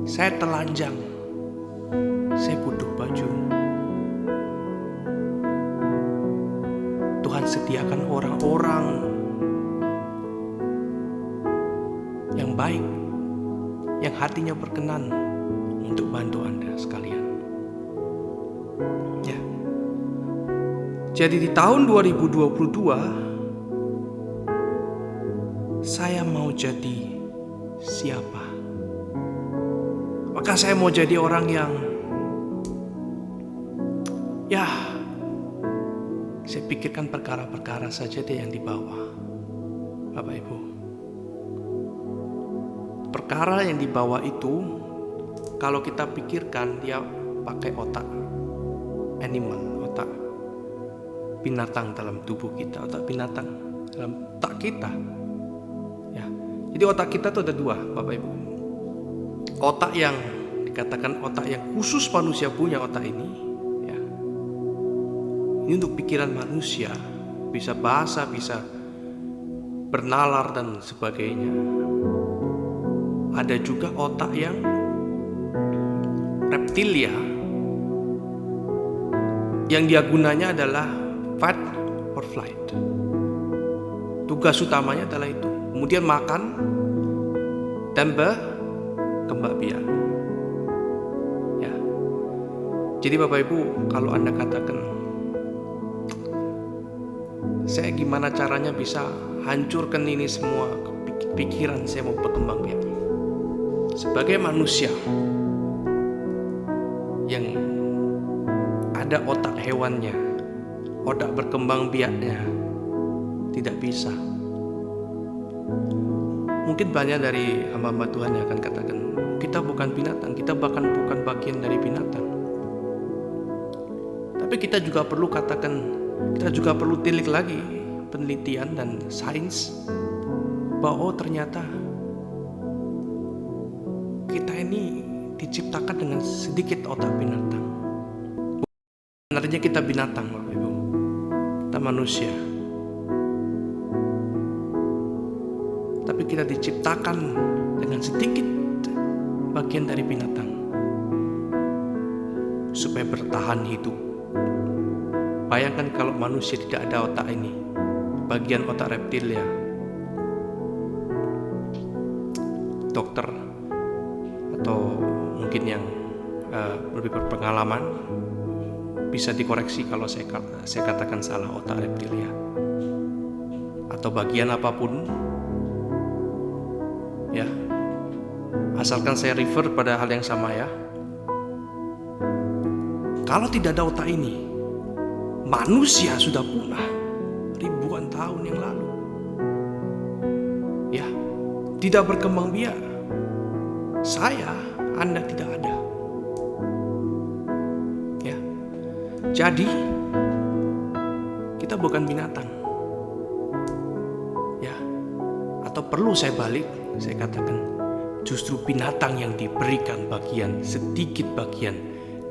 saya telanjang, saya butuh baju. Tuhan sediakan orang-orang yang baik, yang hatinya berkenan untuk bantu Anda sekalian. Ya. Jadi di tahun 2022 saya mau jadi siapa? Apakah saya mau jadi orang yang saya pikirkan perkara-perkara saja deh yang di bawah, Bapak Ibu. Perkara yang di bawah itu, kalau kita pikirkan, dia pakai otak animal, otak binatang dalam tubuh kita, otak binatang dalam otak kita. Ya, jadi otak kita tuh ada dua, Bapak Ibu. Otak yang dikatakan otak yang khusus manusia punya, otak ini. Ini untuk pikiran manusia, bisa bahasa, bisa bernalar dan sebagainya. Ada juga otak yang reptilia, yang dia gunanya adalah fight or flight. Tugas utamanya adalah itu. Kemudian makan dan berkembang biak. Ya. Jadi Bapak Ibu, kalau Anda katakan, saya gimana caranya bisa hancurkan ini semua pikiran saya mau berkembang biak. Sebagai manusia yang ada otak hewannya, otak berkembang biaknya, tidak bisa. Mungkin banyak dari hamba-hamba Tuhan yang akan katakan, kita bukan binatang, kita bahkan bukan bagian dari binatang. Tapi kita juga perlu katakan, kita juga perlu tilik lagi penelitian dan sains bahwa ternyata kita ini diciptakan dengan sedikit otak binatang. Sebenarnya kita binatang, Bapak Ibu. Kita manusia. Tapi kita diciptakan dengan sedikit bagian dari binatang supaya bertahan hidup. Bayangkan kalau manusia tidak ada otak ini, bagian otak reptilia. Dokter atau mungkin yang lebih berpengalaman bisa dikoreksi kalau saya katakan salah, otak reptilia atau bagian apapun, ya. Asalkan saya refer pada hal yang sama, ya. Kalau tidak ada otak ini, manusia sudah punah ribuan tahun yang lalu. Ya, tidak berkembang biak. Saya, Anda tidak ada. Ya. Jadi kita bukan binatang. Ya. Atau perlu saya balik, saya katakan justru binatang yang diberikan bagian, sedikit bagian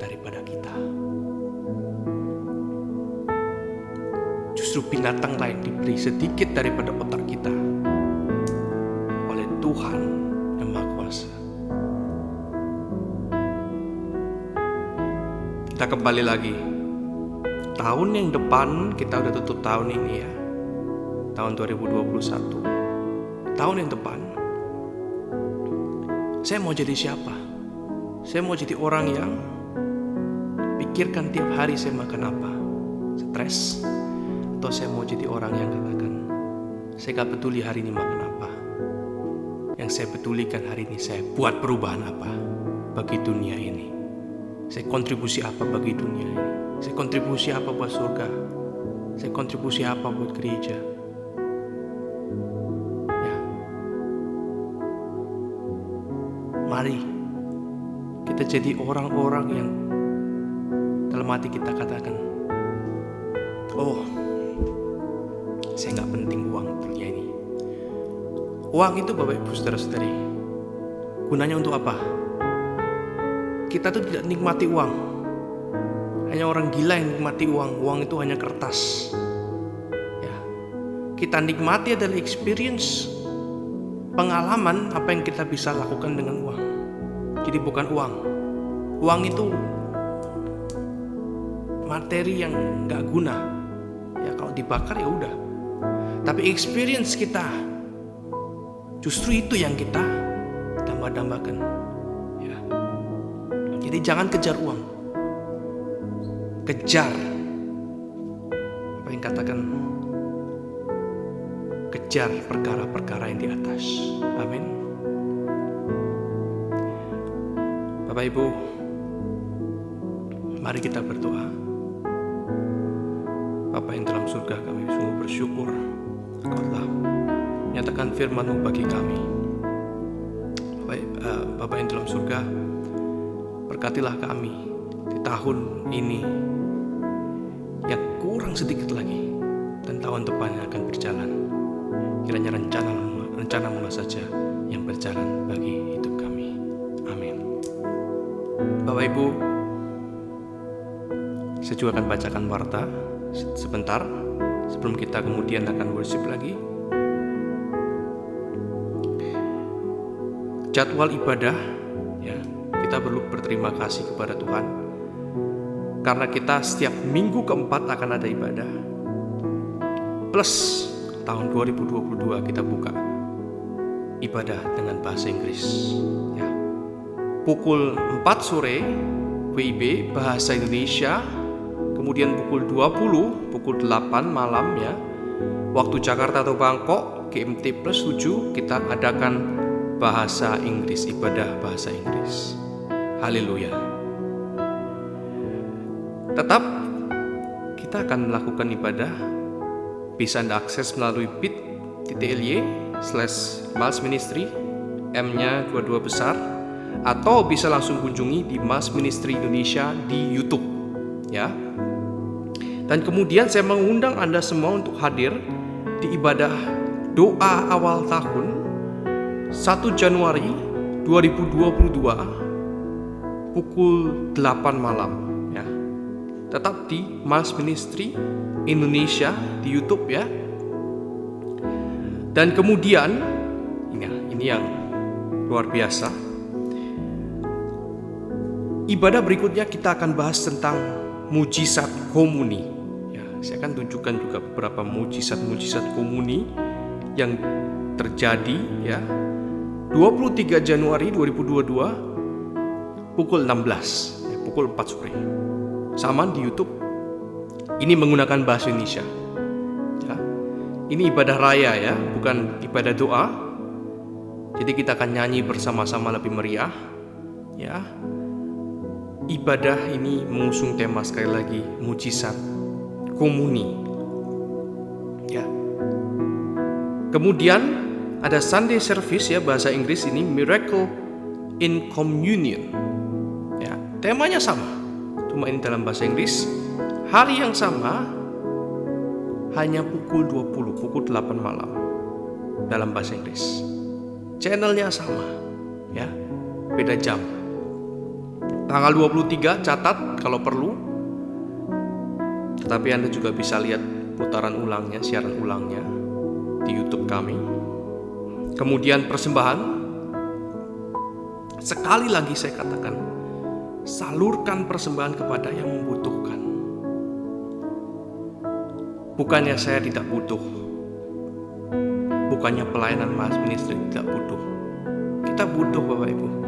daripada kita. Justru binatang lain diberi sedikit daripada otak kita oleh Tuhan yang Maha Kuasa. Kita kembali lagi. Tahun yang depan kita udah tutup tahun ini, ya. Tahun 2021. Tahun yang depan saya mau jadi siapa? Saya mau jadi orang yang pikirkan tiap hari saya makan apa? Stres? Atau saya mau jadi orang yang katakan, saya gak peduli hari ini makan apa. Yang saya pedulikan hari ini, saya buat perubahan apa bagi dunia ini. Saya kontribusi apa bagi dunia ini. Saya kontribusi apa buat surga. Saya kontribusi apa buat gereja. Ya. Mari kita jadi orang-orang yang dalam hati kita katakan, oh, saya gak penting uang dunia ini. Uang itu Bapak Ibu Saudara-saudari, gunanya untuk apa? Kita tuh tidak nikmati uang. Hanya orang gila yang nikmati uang. Uang itu hanya kertas. Ya. Kita nikmati adalah experience, pengalaman apa yang kita bisa lakukan dengan uang. Jadi bukan uang. Uang itu materi yang gak guna. Ya kalau dibakar ya udah. Tapi experience kita, justru itu yang kita tambah-tambahkan. Ya. Jadi jangan kejar uang. kejar. Apa yang katakan? Kejar perkara-perkara yang di atas. Amin. Bapak Ibu, mari kita berdoa. Bapa yang dalam surga, kami sungguh bersyukur Engkau telah menyatakan firman-Mu bagi kami. Bapa yang dalam surga, berkatilah kami di tahun ini yang kurang sedikit lagi, dan tahun depan yang akan berjalan. Kiranya rencana-Mu saja yang berjalan bagi hidup kami. Amin. Bapak Ibu, saya juga akan bacakan warta sebentar sebelum kita kemudian akan worship lagi. Jadwal ibadah, ya, kita perlu berterima kasih kepada Tuhan karena kita setiap minggu keempat akan ada ibadah. Plus tahun 2022 kita buka ibadah dengan bahasa Inggris, ya. Pukul 4 sore WIB bahasa Indonesia, kemudian pukul 20, pukul 8 malam, ya, waktu Jakarta atau Bangkok GMT plus 7 kita adakan bahasa Inggris, ibadah bahasa Inggris. Haleluya. Tetap kita akan melakukan ibadah. Bisa Anda akses melalui bit.ly/Miles Ministry, M-nya 22 besar, atau bisa langsung kunjungi di Miles Ministry Indonesia di YouTube, ya. Dan kemudian saya mengundang Anda semua untuk hadir di ibadah doa awal tahun 1 Januari 2022 pukul 8 malam, ya. Tetap di Miles Ministry Indonesia di YouTube, ya. Dan kemudian ini yang luar biasa. Ibadah berikutnya kita akan bahas tentang mujizat komuni. Ya, saya akan tunjukkan juga beberapa mujizat komuni yang terjadi, ya. 23 Januari 2022 pukul 16, ya, pukul 4 sore. Sama di YouTube. Ini menggunakan bahasa Indonesia, ya. Ini ibadah raya, ya, bukan ibadah doa. Jadi kita akan nyanyi bersama-sama lebih meriah, ya. Ibadah ini mengusung tema sekali lagi mujizat komuni, ya. Kemudian ada Sunday service, ya, bahasa Inggris ini Miracle in Communion, ya. Temanya sama, cuma ini dalam bahasa Inggris. Hari yang sama, hanya pukul 20, pukul 8 malam dalam bahasa Inggris. Channelnya sama, ya, beda jam. Tanggal 23 catat kalau perlu. Tetapi Anda juga bisa lihat putaran ulangnya, siaran ulangnya di YouTube kami. Kemudian persembahan. Sekali lagi saya katakan, salurkan persembahan kepada yang membutuhkan. Bukannya saya tidak butuh, bukannya pelayanan Miles Ministry tidak butuh. Kita butuh, Bapak Ibu.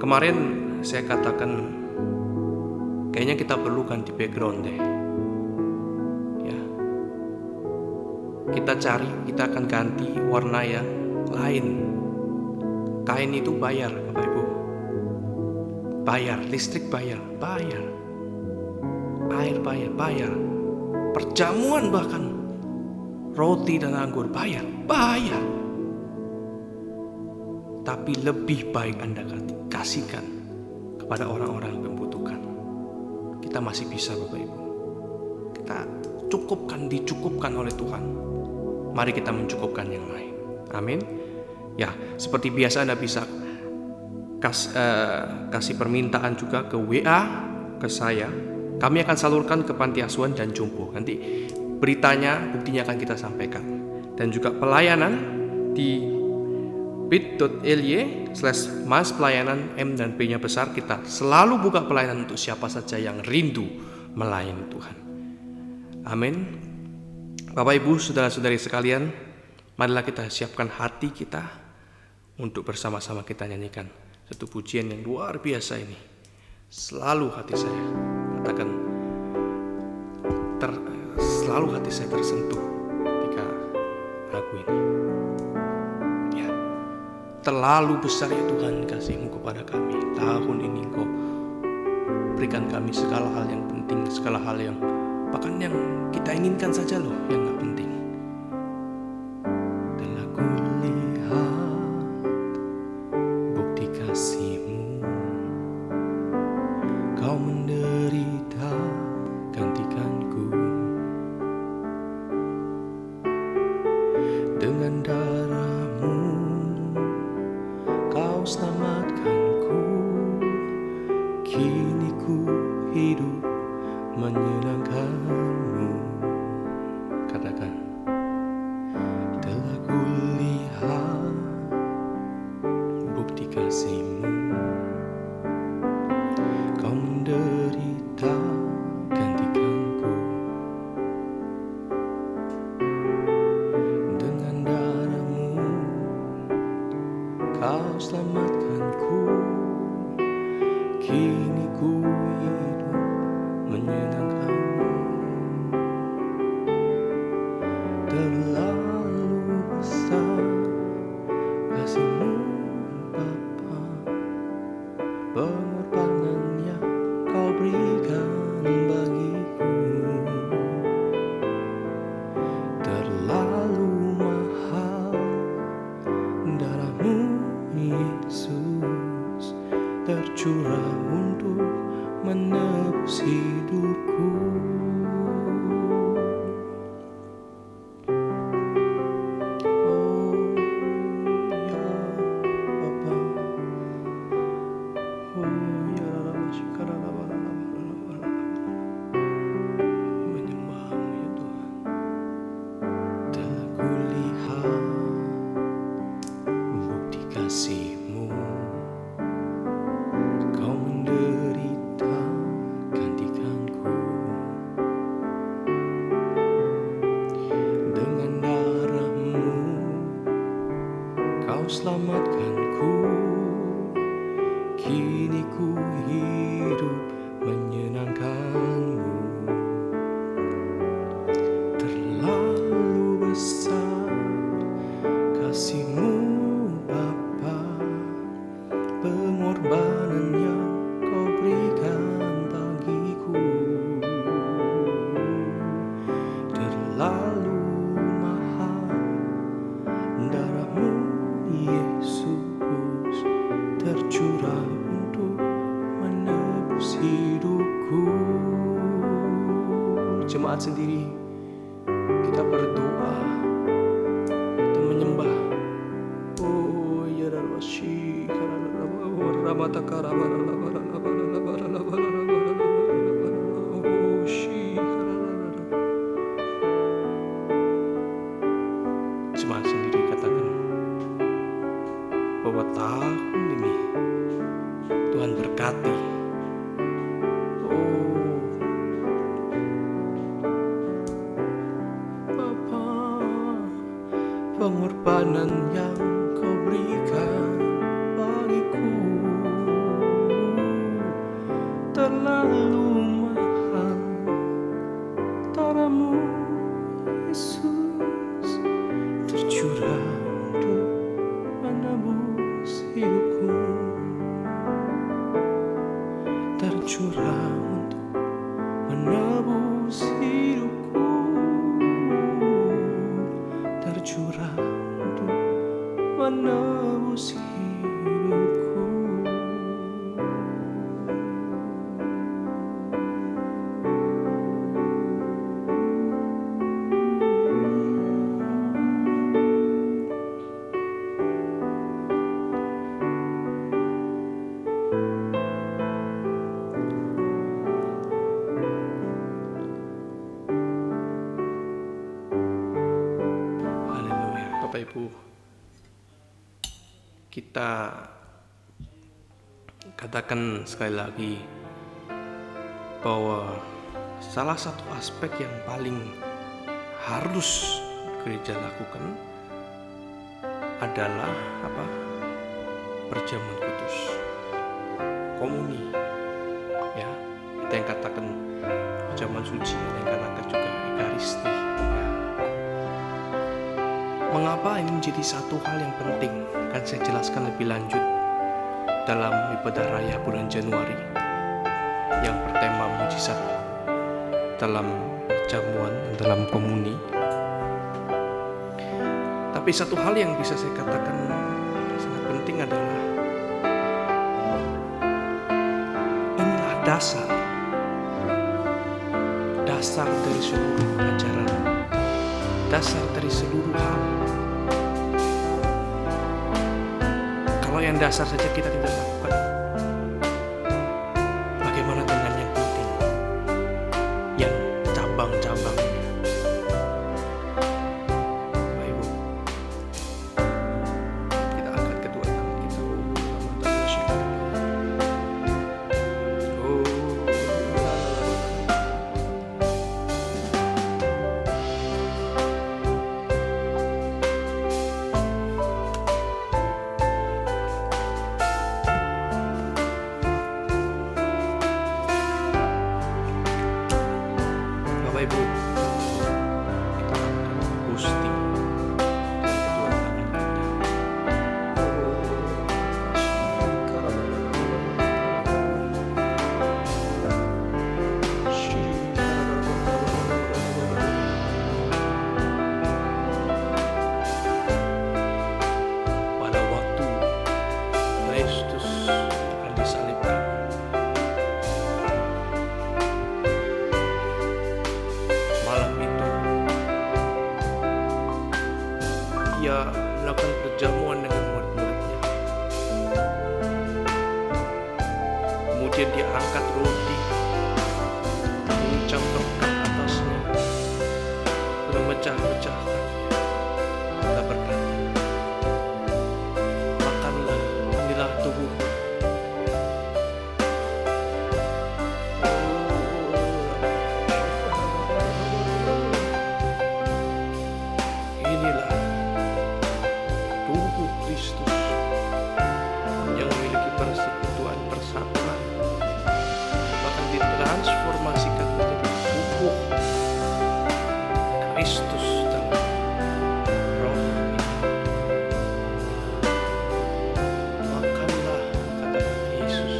Kemarin saya katakan, kayaknya kita perlu ganti background deh. Kita akan ganti warna yang lain. Kain itu bayar, Bapak Ibu. Bayar, listrik bayar. Air bayar. Perjamuan bahkan, roti dan anggur bayar. Tapi lebih baik Anda kasihkan kepada orang-orang yang membutuhkan. Kita masih bisa, Bapak Ibu. Kita dicukupkan oleh Tuhan. Mari kita mencukupkan yang lain. Amin. Ya, seperti biasa Anda bisa kasih permintaan juga ke WA ke saya. Kami akan salurkan ke panti asuhan dan jompo. Nanti buktinya akan kita sampaikan. Dan juga pelayanan di bit.ly/mas pelayanan M dan P-nya besar. Kita selalu buka pelayanan untuk siapa saja yang rindu melayani Tuhan. Amin. Bapak Ibu, saudara-saudari sekalian, marilah kita siapkan hati kita untuk bersama-sama kita nyanyikan satu pujian yang luar biasa ini. selalu hati saya katakan selalu hati saya tersentuh ketika lagu ini. Ya, terlalu besar ya Tuhan kasih-Mu kepada kami. Tahun ini Engkau berikan kami segala hal yang penting, segala hal yang bahkan yang kita inginkan saja loh yang gak penting. Telah kulihat bukti kasih-Mu, Kau menderita gantikanku. Dengan darah-Mu Kau selamatkanku. Kini ku hidup menyenangkan-Mu. Katakan, telah kulihat bukti kasih-Mu, Kau menderita gantikanku. Dengan darah-Mu Kau selamatkanku. Kini ku hidup menyenangkan-Mu. Terlalu besar kasih-Mu Bapa, pengorbanan yang Kau berikan bagiku. Terlalu mahal darah-Mu Yesus, tercurah untuk menebus hidupku. Oh ya Bapa, oh ya menyembah-Mu ya Tuhan. Telah kulihat bukti kasih-Mu, Kau menderita gantikanku. Dengan darah-Mu Kau selamatkanku. Kini ku hidup menyenangkan-Mu. Terlalu besar kasih-Mu Bapa, pengorbanan yang Kau berikan bagiku. Terlalu mahal darah-Mu Yesus, tercurah untuk menebus hidupku. Jemaat sendiri, kita berdoa, kita menyembah. Oh ya Darwashi Jemaat sendiri katakan bahwa tahun ini Tuhan berkati. Oh Bapa, pengorbanan yang Kau berikan bagiku terlalu mahal darah-Mu Yesus, tercurah untuk menebus hidupku. Tercurah untuk menebus hidupku. Tercurah untuk menebus hidupku. Haleluya. Bapak Ibu, kita katakan sekali lagi bahwa salah satu aspek yang paling harus gereja lakukan adalah apa? Perjamuan kudus, komuni, ya. Kita yang katakan zaman suci, ada yang katakan juga Ekaristi, ya. Mengapa ini menjadi satu hal yang penting? Akan saya jelaskan lebih lanjut dalam ibadah raya bulan Januari yang bertema mujizat dalam perjamuan, dalam komuni. Tapi satu hal yang bisa saya katakan sangat penting adalah inilah dasar dari seluruh ajaran, dasar dari seluruh hal. Kalau yang dasar saja kita tidak lakukan, bagaimana dengan yang penting, yang cabang-cabangnya? Bapak Ibu, kita angkat kedua tangan kita. Bapak Ibu, kita angkat Gusti dengan kedua tangan kita. Pada waktu Kristus akan disalibkan, malam itu ia melakukan perjamuan dengan murid-muridnya. Kemudian dia angkat roti, mengucap berkat atasnya, dan memecah-mecahkannya. Dia berkata, makanlah, inilah tubuhku. Inilah tubuh Kristus yang memiliki persekutuan, persatuan, bahkan ditransformasikan menjadi tubuh Kristus dalam roh ini. Makanlah, katakan Yesus.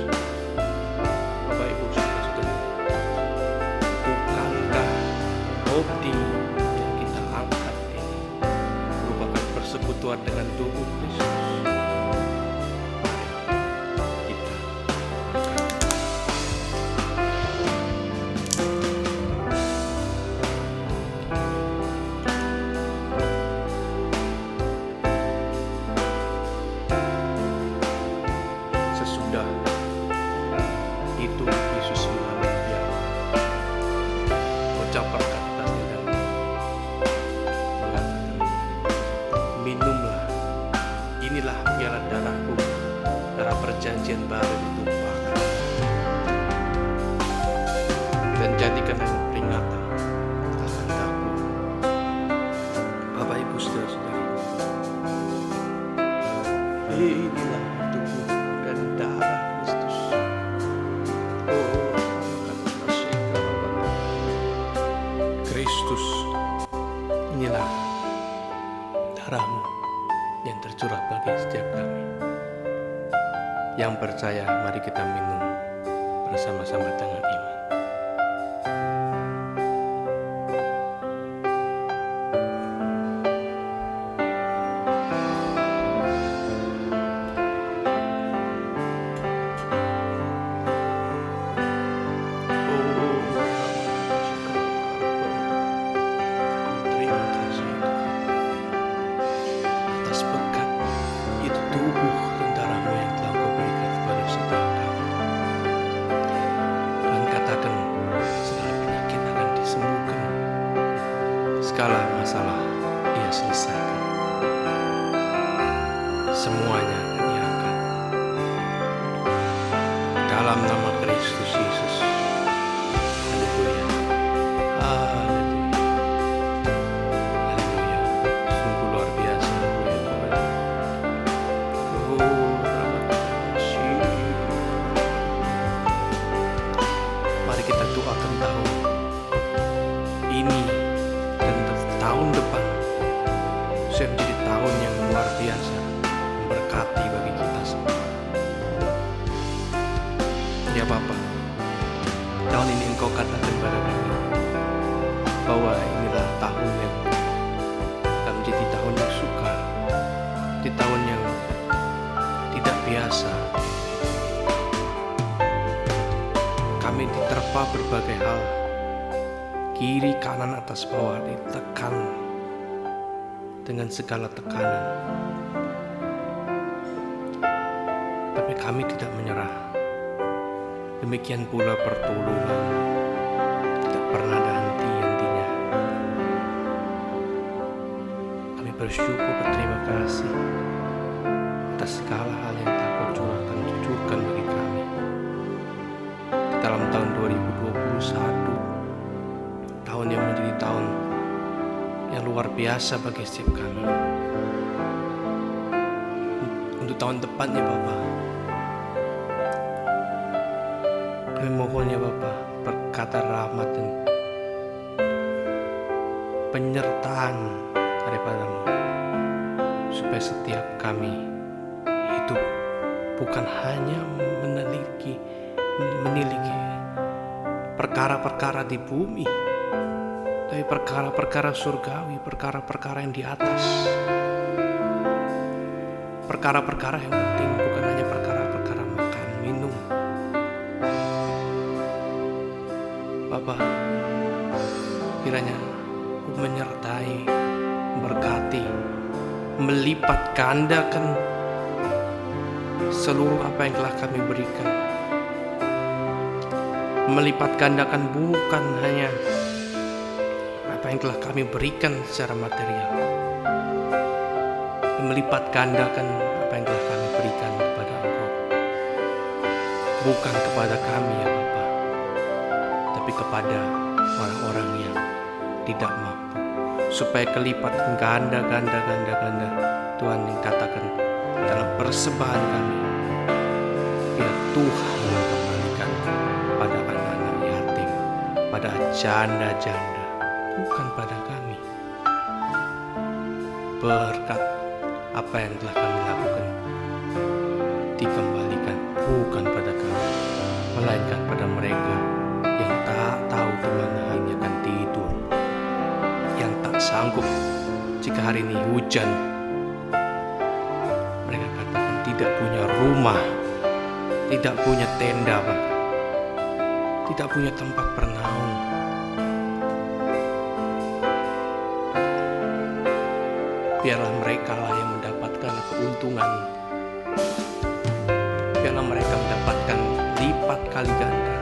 Bapak Ibu saudara-saudara, bukankah roti yang kita angkat ini merupakan persekutuan dengan tubuh Kristus? Mari kita angkat. Sesudah itu Yesus mengambil piala, mengucap berkat atasnya dan mengatakan, minumlah, inilah piala darahku, darah perjanjian baru ditumpahkan, dan jadikan aku peringatan akan aku. Bapak Ibu saudara-saudari, inilah tubuh dan darah Kristus. Kristus, inilah darahmu yang tercurah bagi setiap kami. Yang percaya, mari kita minum bersama-sama dengan iman. Terima kasih atas berkat itu, tubuh dan darahmu yang telah Kau berikan kepada setiap kami. Dan katakan, segala penyakit akan disembuhkan, segala masalah Ia selesaikan, semuanya akan diangkat dalam nama Kristus Yesus. Haleluya. Haleluya. Haleluya. Sungguh luar biasa ya Tuhan. Oh, terima kasih. biasa memberkati bagi kita semua. Ya Bapa, tahun ini Engkau katakan kepada kami bahwa inilah tahun yang akan menjadi tahun yang sukar, di tahun yang tidak biasa. Kami diterpa berbagai hal, kiri, kanan, atas, bawah, ditekan dengan segala tekanan. Tapi kami tidak menyerah. Demikian pula pertolongan tidak pernah ada henti-hentinya. Kami bersyukur, berterima kasih atas segala hal yang telah Kau cucurkan bagi kami dalam tahun 2021, tahun yang menjadi tahun yang luar biasa bagi setiap kami. Untuk tahun depannya Bapa, kami mohon ya Bapa, berkata rahmat dan penyertaan daripada-Mu, supaya setiap kami hidup bukan hanya meneliti perkara-perkara di bumi, tapi perkara-perkara surgawi, perkara-perkara yang di atas, perkara-perkara yang penting, bukan hanya perkara-perkara makan, minum. Bapa, kiranya Kau menyertai, memberkati, melipat gandakan seluruh apa yang telah kami berikan. Melipat gandakan bukan hanya apa yang telah kami berikan secara material, melipat gandakan apa yang telah kami berikan kepada Engkau, bukan kepada kami ya Bapa, tapi kepada orang-orang yang tidak mampu, supaya kelipatan ganda Tuhan yang katakan dalam persembahan kami, biar Tuhan mengembalikan pada anak-anak yatim, pada janda-janda, bukan pada kami. Berkat apa yang telah kami lakukan dikembalikan bukan pada kami, melainkan pada mereka yang tak tahu di mana hanya akan tidur, yang tak sanggup jika hari ini hujan. Mereka katakan tidak punya rumah, tidak punya tenda, bahkan tidak punya tempat bernaung. Biarlah mereka lah yang mendapatkan keuntungan. Biarlah mereka mendapatkan lipat kali ganda.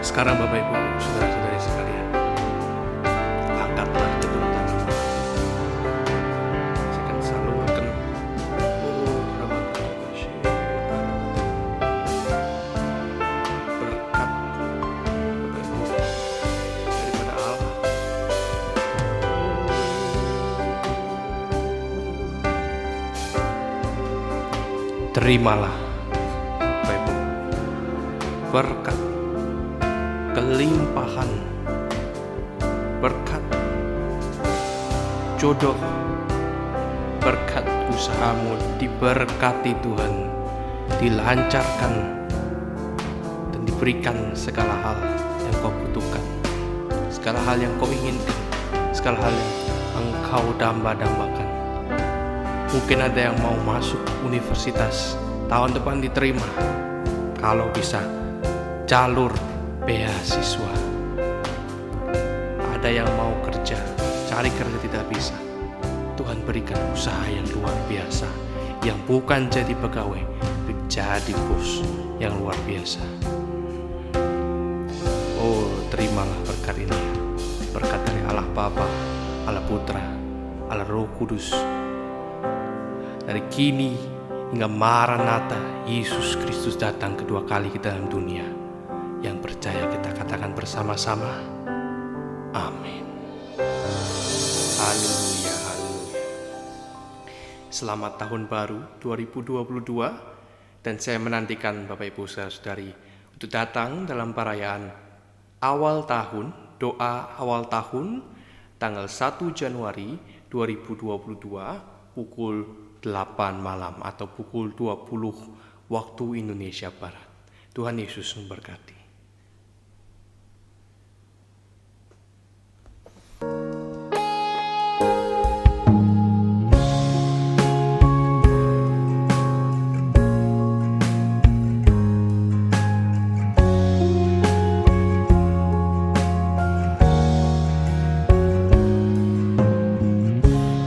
Sekarang Bapak Ibu, saudara-saudari sekalian, angkatlah kedua tangan. Saya akan salurkan berkat Bapak Ibu daripada Allah. Terimalah Bapak Ibu berkat kelimpahan, berkat jodoh, berkat usahamu diberkati Tuhan, dilancarkan dan diberikan segala hal yang kau butuhkan, segala hal yang kau inginkan, segala hal yang engkau damba-dambakan. Mungkin ada yang mau masuk universitas, tahun depan diterima, kalau bisa jalur beasiswa. Ada yang mau kerja, cari kerja tidak bisa, Tuhan berikan usaha yang luar biasa, yang bukan jadi pegawai, tapi jadi bos yang luar biasa. Oh, terimalah berkat ini, berkat dari Allah Bapa, Allah Putra, Allah Roh Kudus, dari kini hingga Maranatha, Yesus Kristus datang kedua kali ke dalam dunia. Yang percaya kita katakan bersama-sama, amin. Haleluya, haleluya. Selamat tahun baru 2022, dan saya menantikan Bapak Ibu Saudara-saudari untuk datang dalam perayaan awal tahun, doa awal tahun tanggal 1 Januari 2022 pukul 8 malam atau pukul 20 waktu Indonesia Barat. Tuhan Yesus memberkati.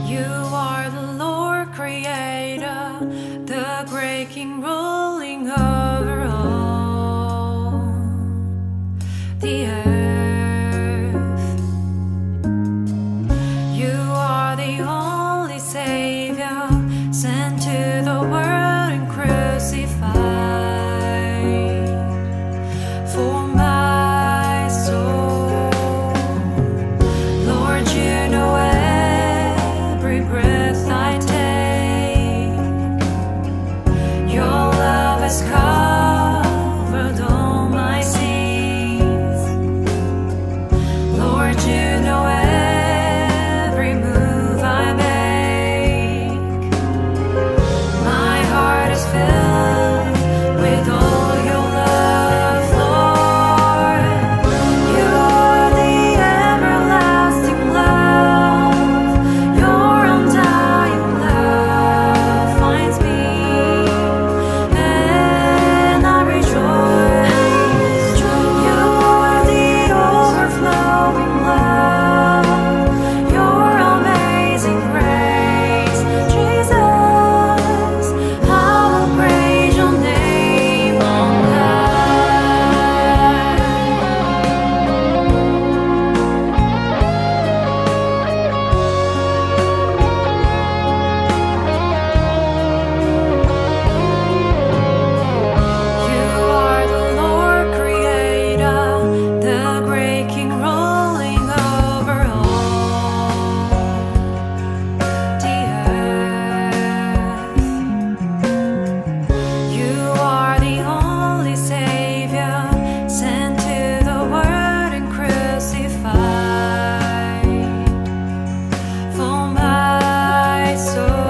You are the Lord Creator, the great King ruling over all the earth. You are the only Savior sent to the world and crucified for my soul. Lord, you know every breath I take. Your love has covered all my sins. Lord, you know every move I make. My heart is filled with all your love, Lord. You're the everlasting love. Your undying love finds me, and I rejoice. You're the overflowing love. Your amazing grace, Jesus. I will praise your name on You are the Lord Creator, the great King ruling over all the earth. You are the only Savior sent to the world and crucified for my soul.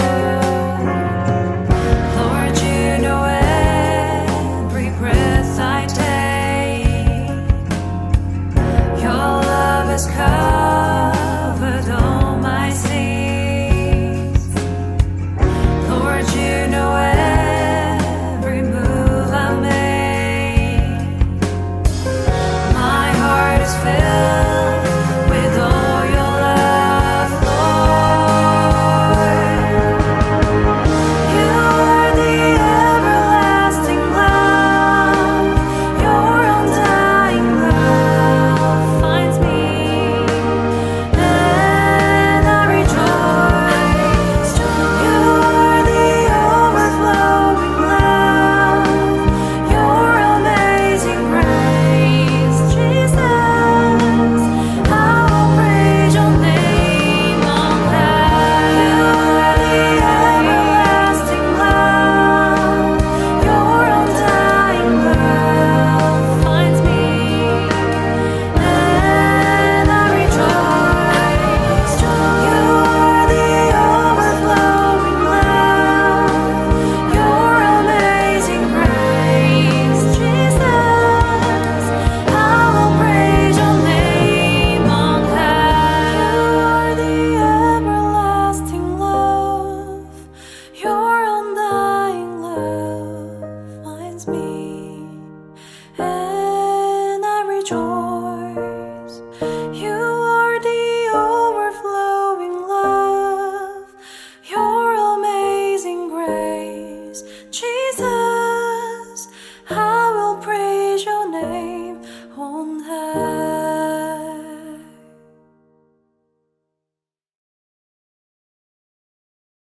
Lord, you know every breath I take. Your love has come.